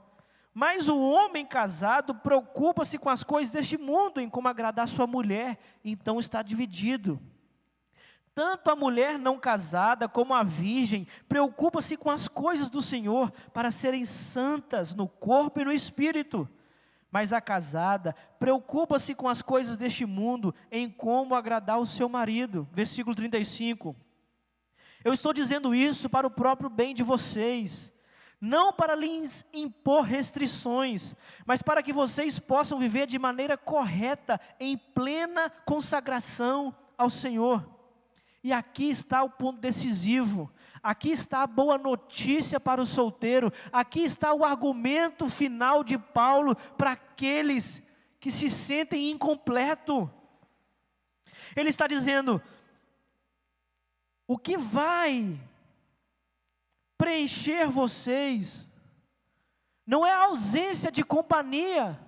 Speaker 1: Mas o homem casado preocupa-se com as coisas deste mundo, em como agradar sua mulher, então está dividido. Tanto a mulher não casada como a virgem preocupa-se com as coisas do Senhor para serem santas no corpo e no espírito. Mas a casada preocupa-se com as coisas deste mundo em como agradar o seu marido. Versículo 35. Eu estou dizendo isso para o próprio bem de vocês, não para lhes impor restrições, mas para que vocês possam viver de maneira correta, em plena consagração ao Senhor. E aqui está o ponto decisivo, aqui está a boa notícia para o solteiro, aqui está o argumento final de Paulo para aqueles que se sentem incompletos. Ele está dizendo, o que vai preencher vocês não é a ausência de companhia,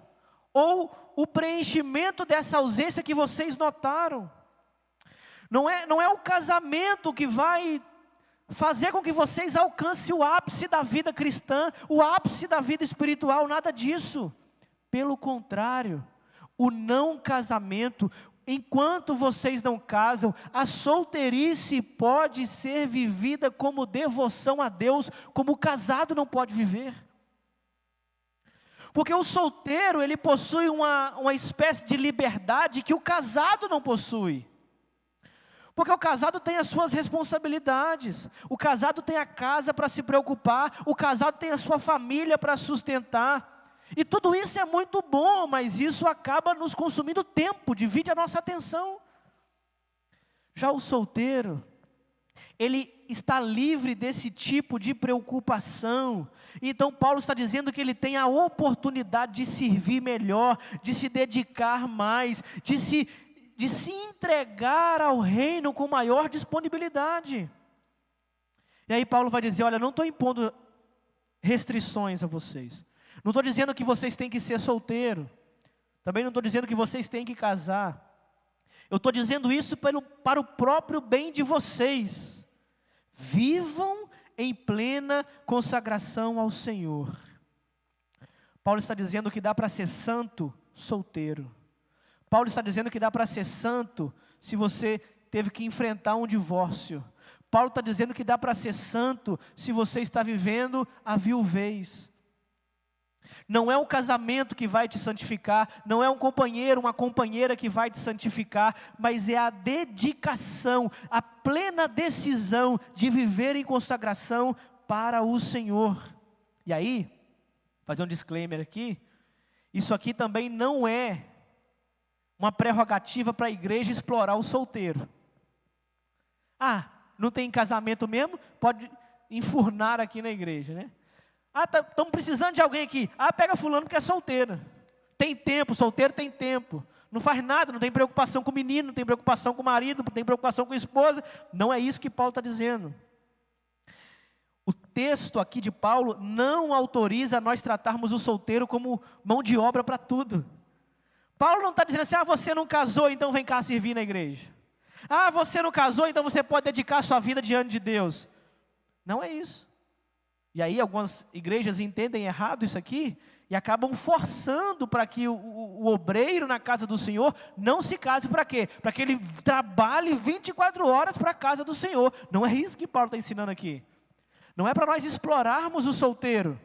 Speaker 1: ou o preenchimento dessa ausência que vocês notaram. Não é o casamento que vai fazer com que vocês alcancem o ápice da vida cristã, o ápice da vida espiritual, nada disso. Pelo contrário, o não casamento, enquanto vocês não casam, a solteirice pode ser vivida como devoção a Deus, como o casado não pode viver. Porque o solteiro, ele possui uma espécie de liberdade que o casado não possui. Porque o casado tem as suas responsabilidades, o casado tem a casa para se preocupar, o casado tem a sua família para sustentar, e tudo isso é muito bom, mas isso acaba nos consumindo tempo, divide a nossa atenção. Já o solteiro, ele está livre desse tipo de preocupação, então Paulo está dizendo que ele tem a oportunidade de servir melhor, de se dedicar mais, de se entregar ao reino com maior disponibilidade. E aí Paulo vai dizer, olha, não estou impondo restrições a vocês. Não estou dizendo que vocês têm que ser solteiro. Também não estou dizendo que vocês têm que casar. Eu estou dizendo isso para o próprio bem de vocês. Vivam em plena consagração ao Senhor. Paulo está dizendo que dá para ser santo solteiro. Paulo está dizendo que dá para ser santo se você teve que enfrentar um divórcio. Paulo está dizendo que dá para ser santo se você está vivendo a viuvez. Não é o casamento que vai te santificar, não é um companheiro, uma companheira que vai te santificar, mas é a dedicação, a plena decisão de viver em consagração para o Senhor. E aí, fazer um disclaimer aqui, isso aqui também não é uma prerrogativa para a igreja explorar o solteiro. Ah, não tem casamento mesmo? Pode enfurnar aqui na igreja, né? Ah, estamos precisando de alguém aqui. Ah, pega fulano que é solteiro. Tem tempo, solteiro tem tempo. Não faz nada, não tem preocupação com o menino, não tem preocupação com o marido, não tem preocupação com a esposa. Não é isso que Paulo está dizendo. O texto aqui de Paulo não autoriza nós tratarmos o solteiro como mão de obra para tudo. Paulo não está dizendo assim, você não casou, então vem cá servir na igreja. Você não casou, então você pode dedicar a sua vida diante de Deus. Não é isso. E aí algumas igrejas entendem errado isso aqui e acabam forçando para que o obreiro na casa do Senhor não se case para quê? Para que ele trabalhe 24 horas para a casa do Senhor. Não é isso que Paulo está ensinando aqui. Não é para nós explorarmos o solteiro.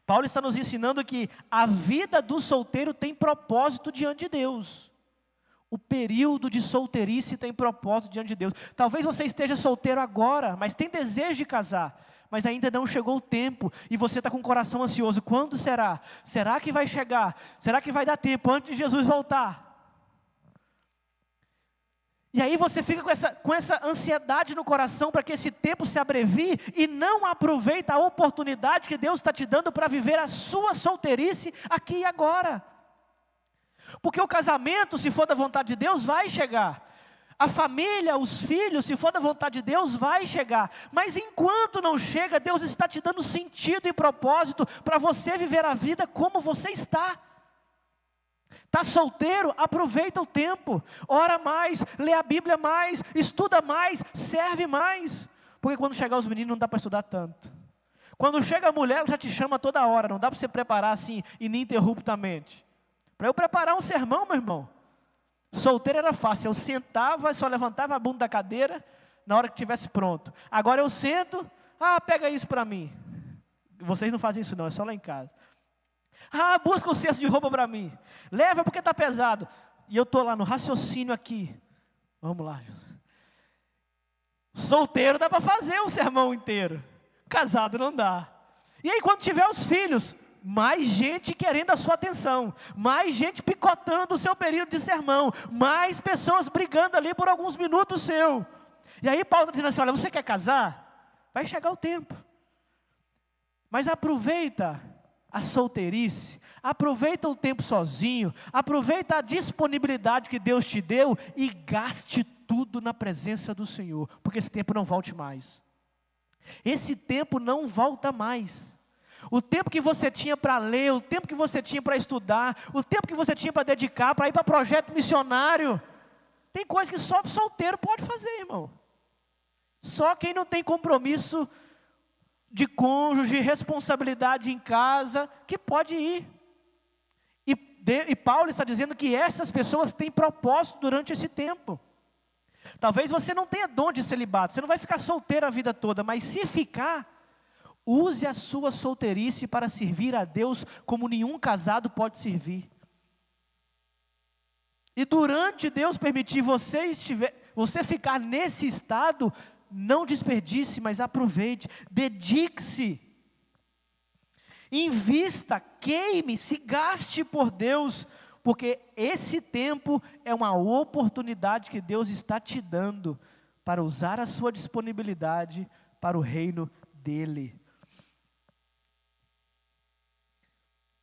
Speaker 1: Paulo está nos ensinando que a vida do solteiro tem propósito diante de Deus. O período de solteirice tem propósito diante de Deus. Talvez você esteja solteiro agora, mas tem desejo de casar, mas ainda não chegou o tempo, e você está com o coração ansioso. Quando será? Será que vai chegar? Será que vai dar tempo antes de Jesus voltar? E aí você fica com essa ansiedade no coração para que esse tempo se abrevie e não aproveita a oportunidade que Deus está te dando para viver a sua solteirice aqui e agora. Porque o casamento, se for da vontade de Deus, vai chegar. A família, os filhos, se for da vontade de Deus, vai chegar. Mas enquanto não chega, Deus está te dando sentido e propósito para você viver a vida como você está. Está solteiro? Aproveita o tempo, ora mais, lê a Bíblia mais, estuda mais, serve mais. Porque quando chegar os meninos não dá para estudar tanto. Quando chega a mulher, ela já te chama toda hora, não dá para você preparar assim, ininterruptamente. Para eu preparar um sermão, meu irmão, solteiro era fácil, eu sentava e só levantava a bunda da cadeira na hora que estivesse pronto. Agora eu sento, pega isso para mim. Vocês não fazem isso não, é só lá em casa. Busca um cesto de roupa para mim. Leva porque está pesado. E eu estou lá no raciocínio aqui. Vamos lá, Jesus. Solteiro dá para fazer um sermão inteiro. Casado não dá. E aí quando tiver os filhos, mais gente querendo a sua atenção. Mais gente picotando o seu período de sermão. Mais pessoas brigando ali por alguns minutos seu. E aí Paulo está dizendo assim, olha, você quer casar? Vai chegar o tempo. Mas aproveita a solteirice, aproveita o tempo sozinho, aproveita a disponibilidade que Deus te deu e gaste tudo na presença do Senhor, porque esse tempo não volte mais. Esse tempo não volta mais. O tempo que você tinha para ler, o tempo que você tinha para estudar, o tempo que você tinha para dedicar, para ir para projeto missionário, tem coisa que só solteiro pode fazer, irmão. Só quem não tem compromisso de cônjuge, responsabilidade em casa, que pode ir. E Paulo está dizendo que essas pessoas têm propósito durante esse tempo. Talvez você não tenha dom de celibato, você não vai ficar solteiro a vida toda, mas se ficar, use a sua solteirice para servir a Deus como nenhum casado pode servir. E durante Deus permitir você ficar nesse estado, não desperdice, mas aproveite, dedique-se, invista, queime, se gaste por Deus, porque esse tempo é uma oportunidade que Deus está te dando para usar a sua disponibilidade para o reino dEle.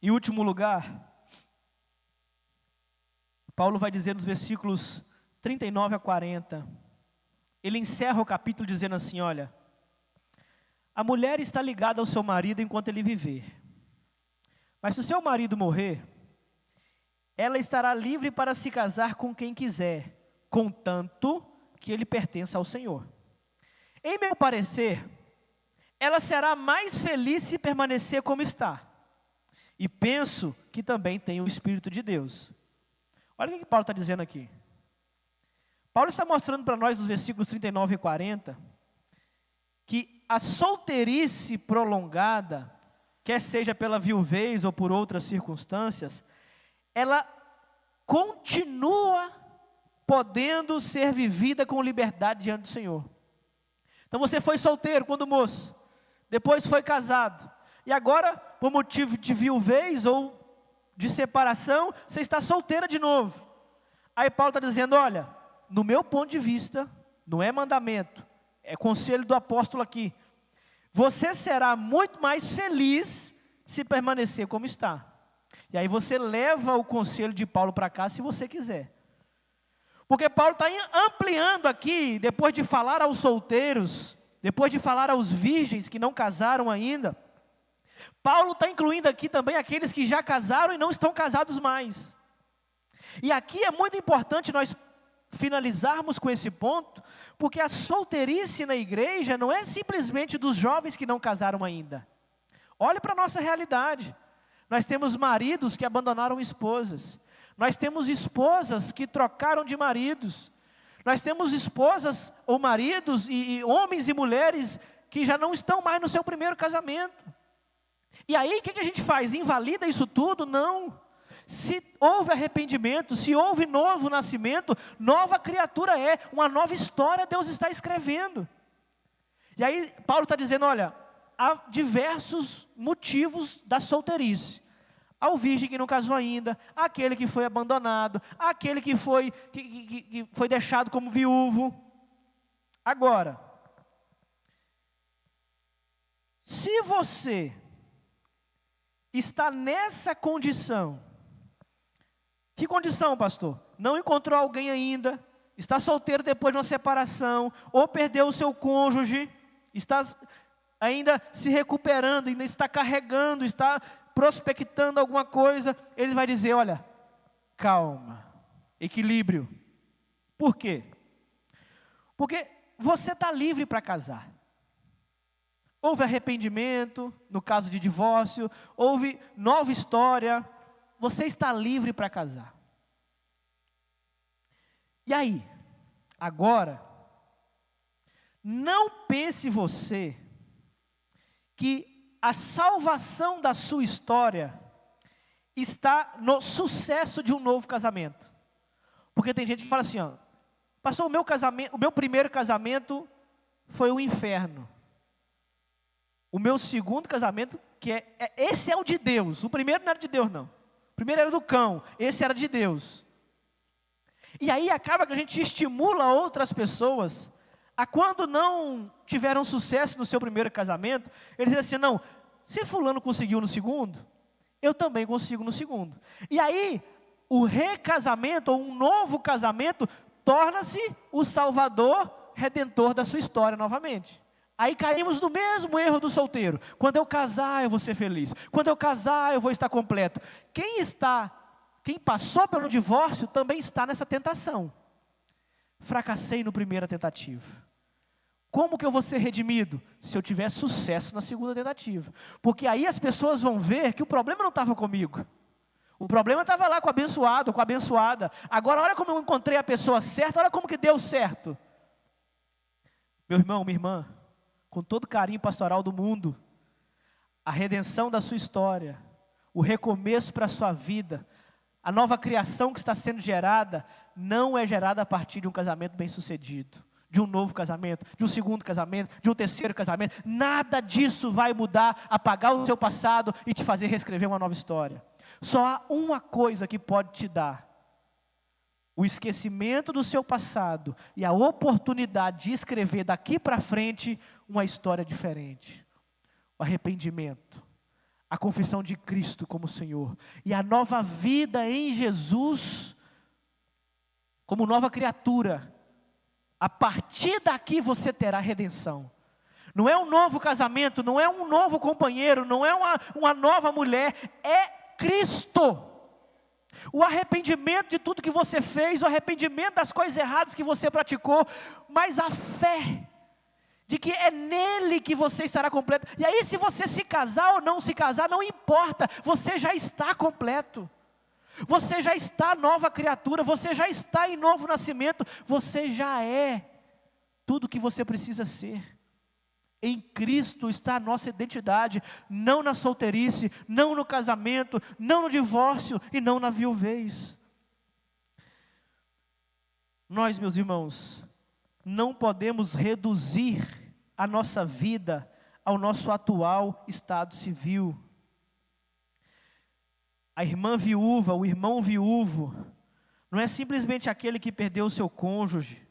Speaker 1: Em último lugar, Paulo vai dizer nos versículos 39 a 40, ele encerra o capítulo dizendo assim, olha, a mulher está ligada ao seu marido enquanto ele viver, mas se o seu marido morrer, ela estará livre para se casar com quem quiser, contanto que ele pertença ao Senhor. Em meu parecer, ela será mais feliz se permanecer como está, e penso que também tem o Espírito de Deus. Olha o que Paulo está dizendo aqui. Paulo está mostrando para nós nos versículos 39 e 40, que a solteirice prolongada, quer seja pela viuvez ou por outras circunstâncias, ela continua podendo ser vivida com liberdade diante do Senhor. Então você foi solteiro quando moço, depois foi casado, e agora, por motivo de viuvez ou de separação, você está solteira de novo. Aí Paulo está dizendo, olha, no meu ponto de vista, não é mandamento, é conselho do apóstolo aqui. Você será muito mais feliz se permanecer como está. E aí você leva o conselho de Paulo para cá se você quiser. Porque Paulo está ampliando aqui, depois de falar aos solteiros, depois de falar aos virgens que não casaram ainda, Paulo está incluindo aqui também aqueles que já casaram e não estão casados mais. E aqui é muito importante nós finalizarmos com esse ponto, porque a solteirice na igreja não é simplesmente dos jovens que não casaram ainda. Olhe para a nossa realidade. Nós temos maridos que abandonaram esposas. Nós temos esposas que trocaram de maridos. Nós temos esposas ou maridos e homens e mulheres que já não estão mais no seu primeiro casamento. E aí o que a gente faz? Invalida isso tudo? Não. Se houve arrependimento, se houve novo nascimento, nova criatura é, uma nova história Deus está escrevendo. E aí Paulo está dizendo, olha, há diversos motivos da solteirice. Ao virgem que não casou ainda, aquele que foi abandonado, aquele que foi deixado como viúvo. Agora, se você está nessa condição, que condição, pastor? Não encontrou alguém ainda, está solteiro depois de uma separação, ou perdeu o seu cônjuge, está ainda se recuperando, ainda está carregando, está prospectando alguma coisa, ele vai dizer, olha, calma, equilíbrio. Por quê? Porque você está livre para casar. Houve arrependimento, no caso de divórcio, houve nova história, você está livre para casar. E aí, agora, não pense você que a salvação da sua história está no sucesso de um novo casamento. Porque tem gente que fala assim, ó, pastor, o meu primeiro casamento foi um inferno. O meu segundo casamento, esse é o de Deus. O primeiro não era de Deus, não. O primeiro era do cão, esse era de Deus. E aí acaba que a gente estimula outras pessoas a quando não tiveram sucesso no seu primeiro casamento, eles dizem assim, não, se fulano conseguiu no segundo, eu também consigo no segundo. E aí, o recasamento, ou um novo casamento, torna-se o salvador, redentor da sua história novamente. Aí caímos no mesmo erro do solteiro. Quando eu casar, eu vou ser feliz. Quando eu casar, eu vou estar completo. Quem passou pelo divórcio, também está nessa tentação. Fracassei na primeira tentativa. Como que eu vou ser redimido? Se eu tiver sucesso na segunda tentativa. Porque aí as pessoas vão ver que o problema não estava comigo. O problema estava lá com o abençoado, com a abençoada. Agora olha como eu encontrei a pessoa certa, olha como que deu certo. Meu irmão, minha irmã, com todo o carinho pastoral do mundo, a redenção da sua história, o recomeço para a sua vida, a nova criação que está sendo gerada, não é gerada a partir de um casamento bem-sucedido, de um novo casamento, de um segundo casamento, de um terceiro casamento. Nada disso vai mudar, apagar o seu passado e te fazer reescrever uma nova história. Só há uma coisa que pode te dar: o esquecimento do seu passado e a oportunidade de escrever daqui para frente uma história diferente. O arrependimento, a confissão de Cristo como Senhor e a nova vida em Jesus como nova criatura. A partir daqui você terá redenção. Não é um novo casamento, não é um novo companheiro, não é uma nova mulher, é Cristo. O arrependimento de tudo que você fez, o arrependimento das coisas erradas que você praticou, mas a fé de que é nele que você estará completo. E aí se você se casar ou não se casar, não importa, você já está completo. Você já está nova criatura, você já está em novo nascimento, você já é tudo o que você precisa ser. Em Cristo está a nossa identidade, não na solteirice, não no casamento, não no divórcio e não na viuvez. Nós, meus irmãos, não podemos reduzir a nossa vida ao nosso atual estado civil. A irmã viúva, o irmão viúvo, não é simplesmente aquele que perdeu o seu cônjuge.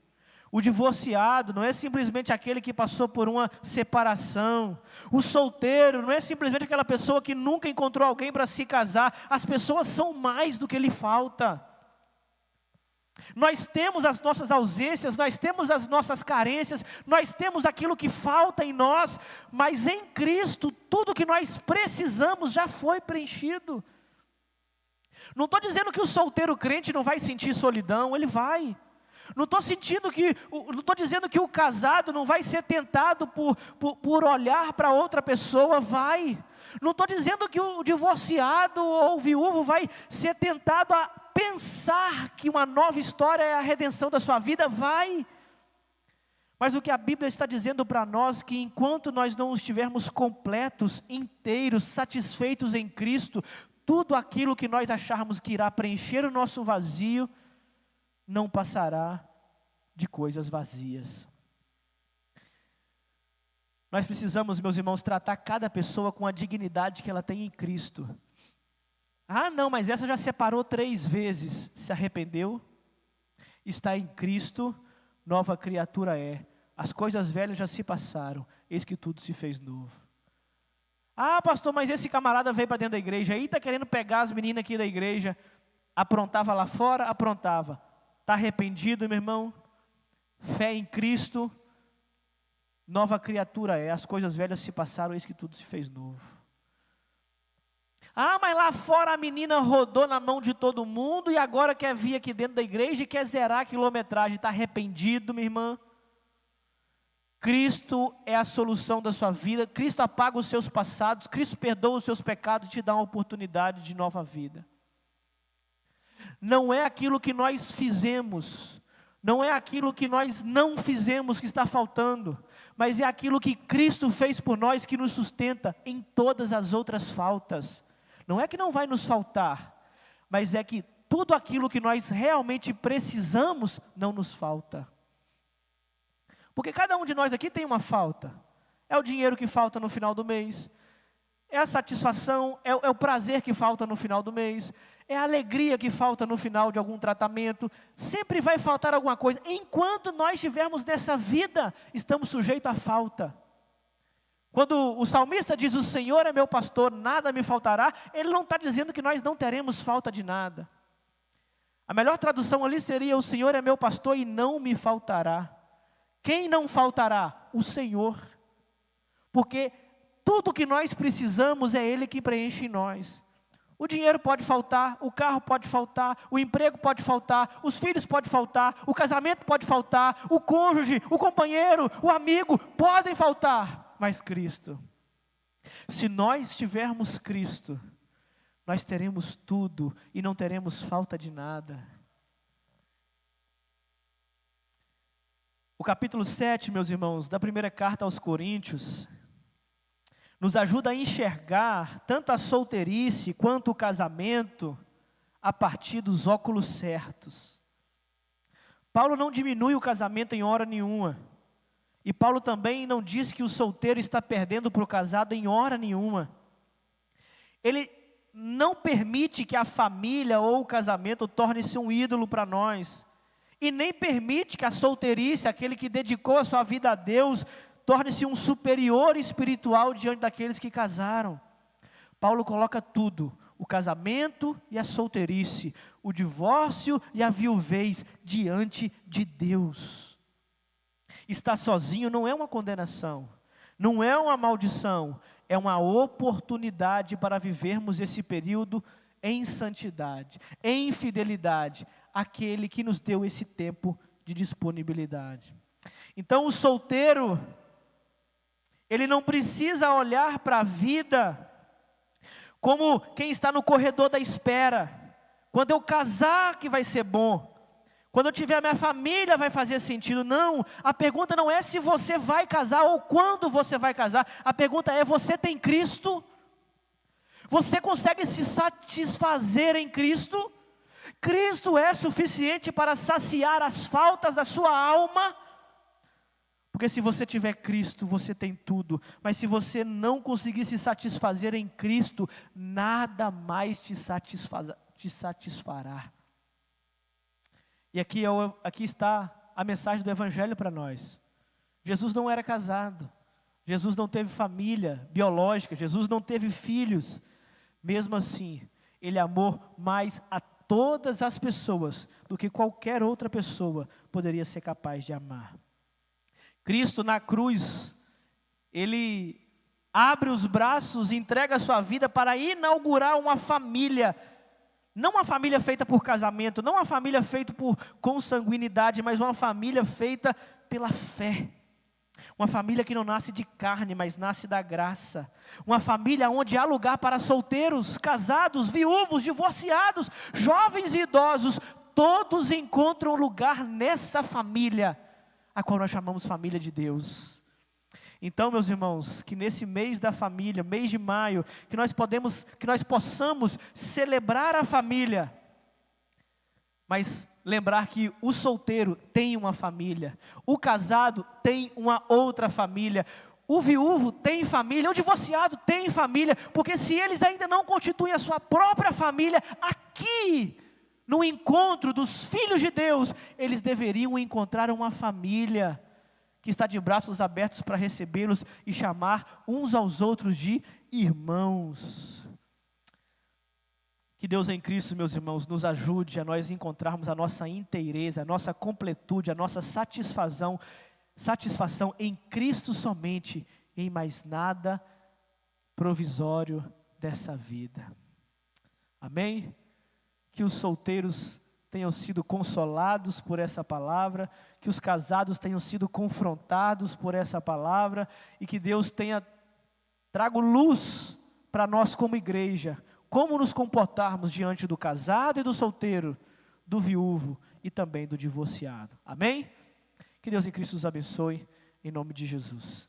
Speaker 1: O divorciado não é simplesmente aquele que passou por uma separação. O solteiro não é simplesmente aquela pessoa que nunca encontrou alguém para se casar. As pessoas são mais do que lhe falta. Nós temos as nossas ausências, nós temos as nossas carências, nós temos aquilo que falta em nós, mas em Cristo, tudo que nós precisamos já foi preenchido. Não estou dizendo que o solteiro crente não vai sentir solidão, ele vai. Não estou dizendo que o casado não vai ser tentado por olhar para outra pessoa, vai. Não estou dizendo que o divorciado ou o viúvo vai ser tentado a pensar que uma nova história é a redenção da sua vida, vai. Mas o que a Bíblia está dizendo para nós, que enquanto nós não estivermos completos, inteiros, satisfeitos em Cristo, tudo aquilo que nós acharmos que irá preencher o nosso vazio, não passará de coisas vazias. Nós precisamos, meus irmãos, tratar cada pessoa com a dignidade que ela tem em Cristo. Ah, não, mas essa já separou 3 vezes, se arrependeu, está em Cristo, nova criatura é. As coisas velhas já se passaram, eis que tudo se fez novo. Ah, pastor, mas esse camarada veio para dentro da igreja, aí está querendo pegar as meninas aqui da igreja, aprontava lá fora, aprontava. Está arrependido, meu irmão? Fé em Cristo, nova criatura é. As coisas velhas se passaram, eis que tudo se fez novo. Ah, mas lá fora a menina rodou na mão de todo mundo e agora quer vir aqui dentro da igreja e quer zerar a quilometragem. Está arrependido, minha irmã? Cristo é a solução da sua vida. Cristo apaga os seus passados. Cristo perdoa os seus pecados e te dá uma oportunidade de nova vida. Não é aquilo que nós fizemos, não é aquilo que nós não fizemos que está faltando, mas é aquilo que Cristo fez por nós que nos sustenta em todas as outras faltas. Não é que não vai nos faltar, mas é que tudo aquilo que nós realmente precisamos não nos falta. Porque cada um de nós aqui tem uma falta. É o dinheiro que falta no final do mês, é a satisfação, é o prazer que falta no final do mês, é a alegria que falta no final de algum tratamento. Sempre vai faltar alguma coisa. Enquanto nós estivermos nessa vida, estamos sujeitos à falta. Quando o salmista diz, o Senhor é meu pastor, nada me faltará, ele não está dizendo que nós não teremos falta de nada. A melhor tradução ali seria, o Senhor é meu pastor e não me faltará. Quem não faltará? O Senhor. Porque tudo que nós precisamos é Ele que preenche em nós. O dinheiro pode faltar, o carro pode faltar, o emprego pode faltar, os filhos podem faltar, o casamento pode faltar, o cônjuge, o companheiro, o amigo podem faltar, mas Cristo. Se nós tivermos Cristo, nós teremos tudo e não teremos falta de nada. O capítulo 7, meus irmãos, da primeira carta aos Coríntios, nos ajuda a enxergar tanto a solteirice quanto o casamento a partir dos óculos certos. Paulo não diminui o casamento em hora nenhuma. E Paulo também não diz que o solteiro está perdendo para o casado em hora nenhuma. Ele não permite que a família ou o casamento torne-se um ídolo para nós. E nem permite que a solteirice, aquele que dedicou a sua vida a Deus, torne-se um superior espiritual diante daqueles que casaram. Paulo coloca tudo, o casamento e a solteirice, o divórcio e a viuvez diante de Deus. Estar sozinho não é uma condenação, não é uma maldição, é uma oportunidade para vivermos esse período em santidade, em fidelidade, àquele que nos deu esse tempo de disponibilidade. Então o solteiro, ele não precisa olhar para a vida como quem está no corredor da espera. Quando eu casar que vai ser bom. Quando eu tiver a minha família vai fazer sentido. Não, a pergunta não é se você vai casar ou quando você vai casar. A pergunta é, você tem Cristo? Você consegue se satisfazer em Cristo? Cristo é suficiente para saciar as faltas da sua alma? Porque se você tiver Cristo, você tem tudo. Mas se você não conseguir se satisfazer em Cristo, nada mais te satisfará. E aqui está a mensagem do Evangelho para nós. Jesus não era casado, Jesus não teve família biológica, Jesus não teve filhos. Mesmo assim, Ele amou mais a todas as pessoas do que qualquer outra pessoa poderia ser capaz de amar. Cristo na cruz, Ele abre os braços e entrega a sua vida para inaugurar uma família. Não uma família feita por casamento, não uma família feita por consanguinidade, mas uma família feita pela fé. Uma família que não nasce de carne, mas nasce da graça. Uma família onde há lugar para solteiros, casados, viúvos, divorciados, jovens e idosos. Todos encontram lugar nessa família, a qual nós chamamos família de Deus. Então, meus irmãos, que nesse mês da família, mês de maio, que nós possamos celebrar a família, mas lembrar que o solteiro tem uma família, o casado tem uma outra família, o viúvo tem família, o divorciado tem família, porque se eles ainda não constituem a sua própria família, aqui, no encontro dos filhos de Deus, eles deveriam encontrar uma família que está de braços abertos para recebê-los e chamar uns aos outros de irmãos. Que Deus em Cristo, meus irmãos, nos ajude a nós encontrarmos a nossa inteireza, a nossa completude, a nossa satisfação em Cristo somente, em mais nada provisório dessa vida. Amém? Que os solteiros tenham sido consolados por essa palavra, que os casados tenham sido confrontados por essa palavra, e que Deus tenha trago luz para nós como igreja, como nos comportarmos diante do casado e do solteiro, do viúvo e também do divorciado. Amém? Que Deus em Cristo nos abençoe, em nome de Jesus.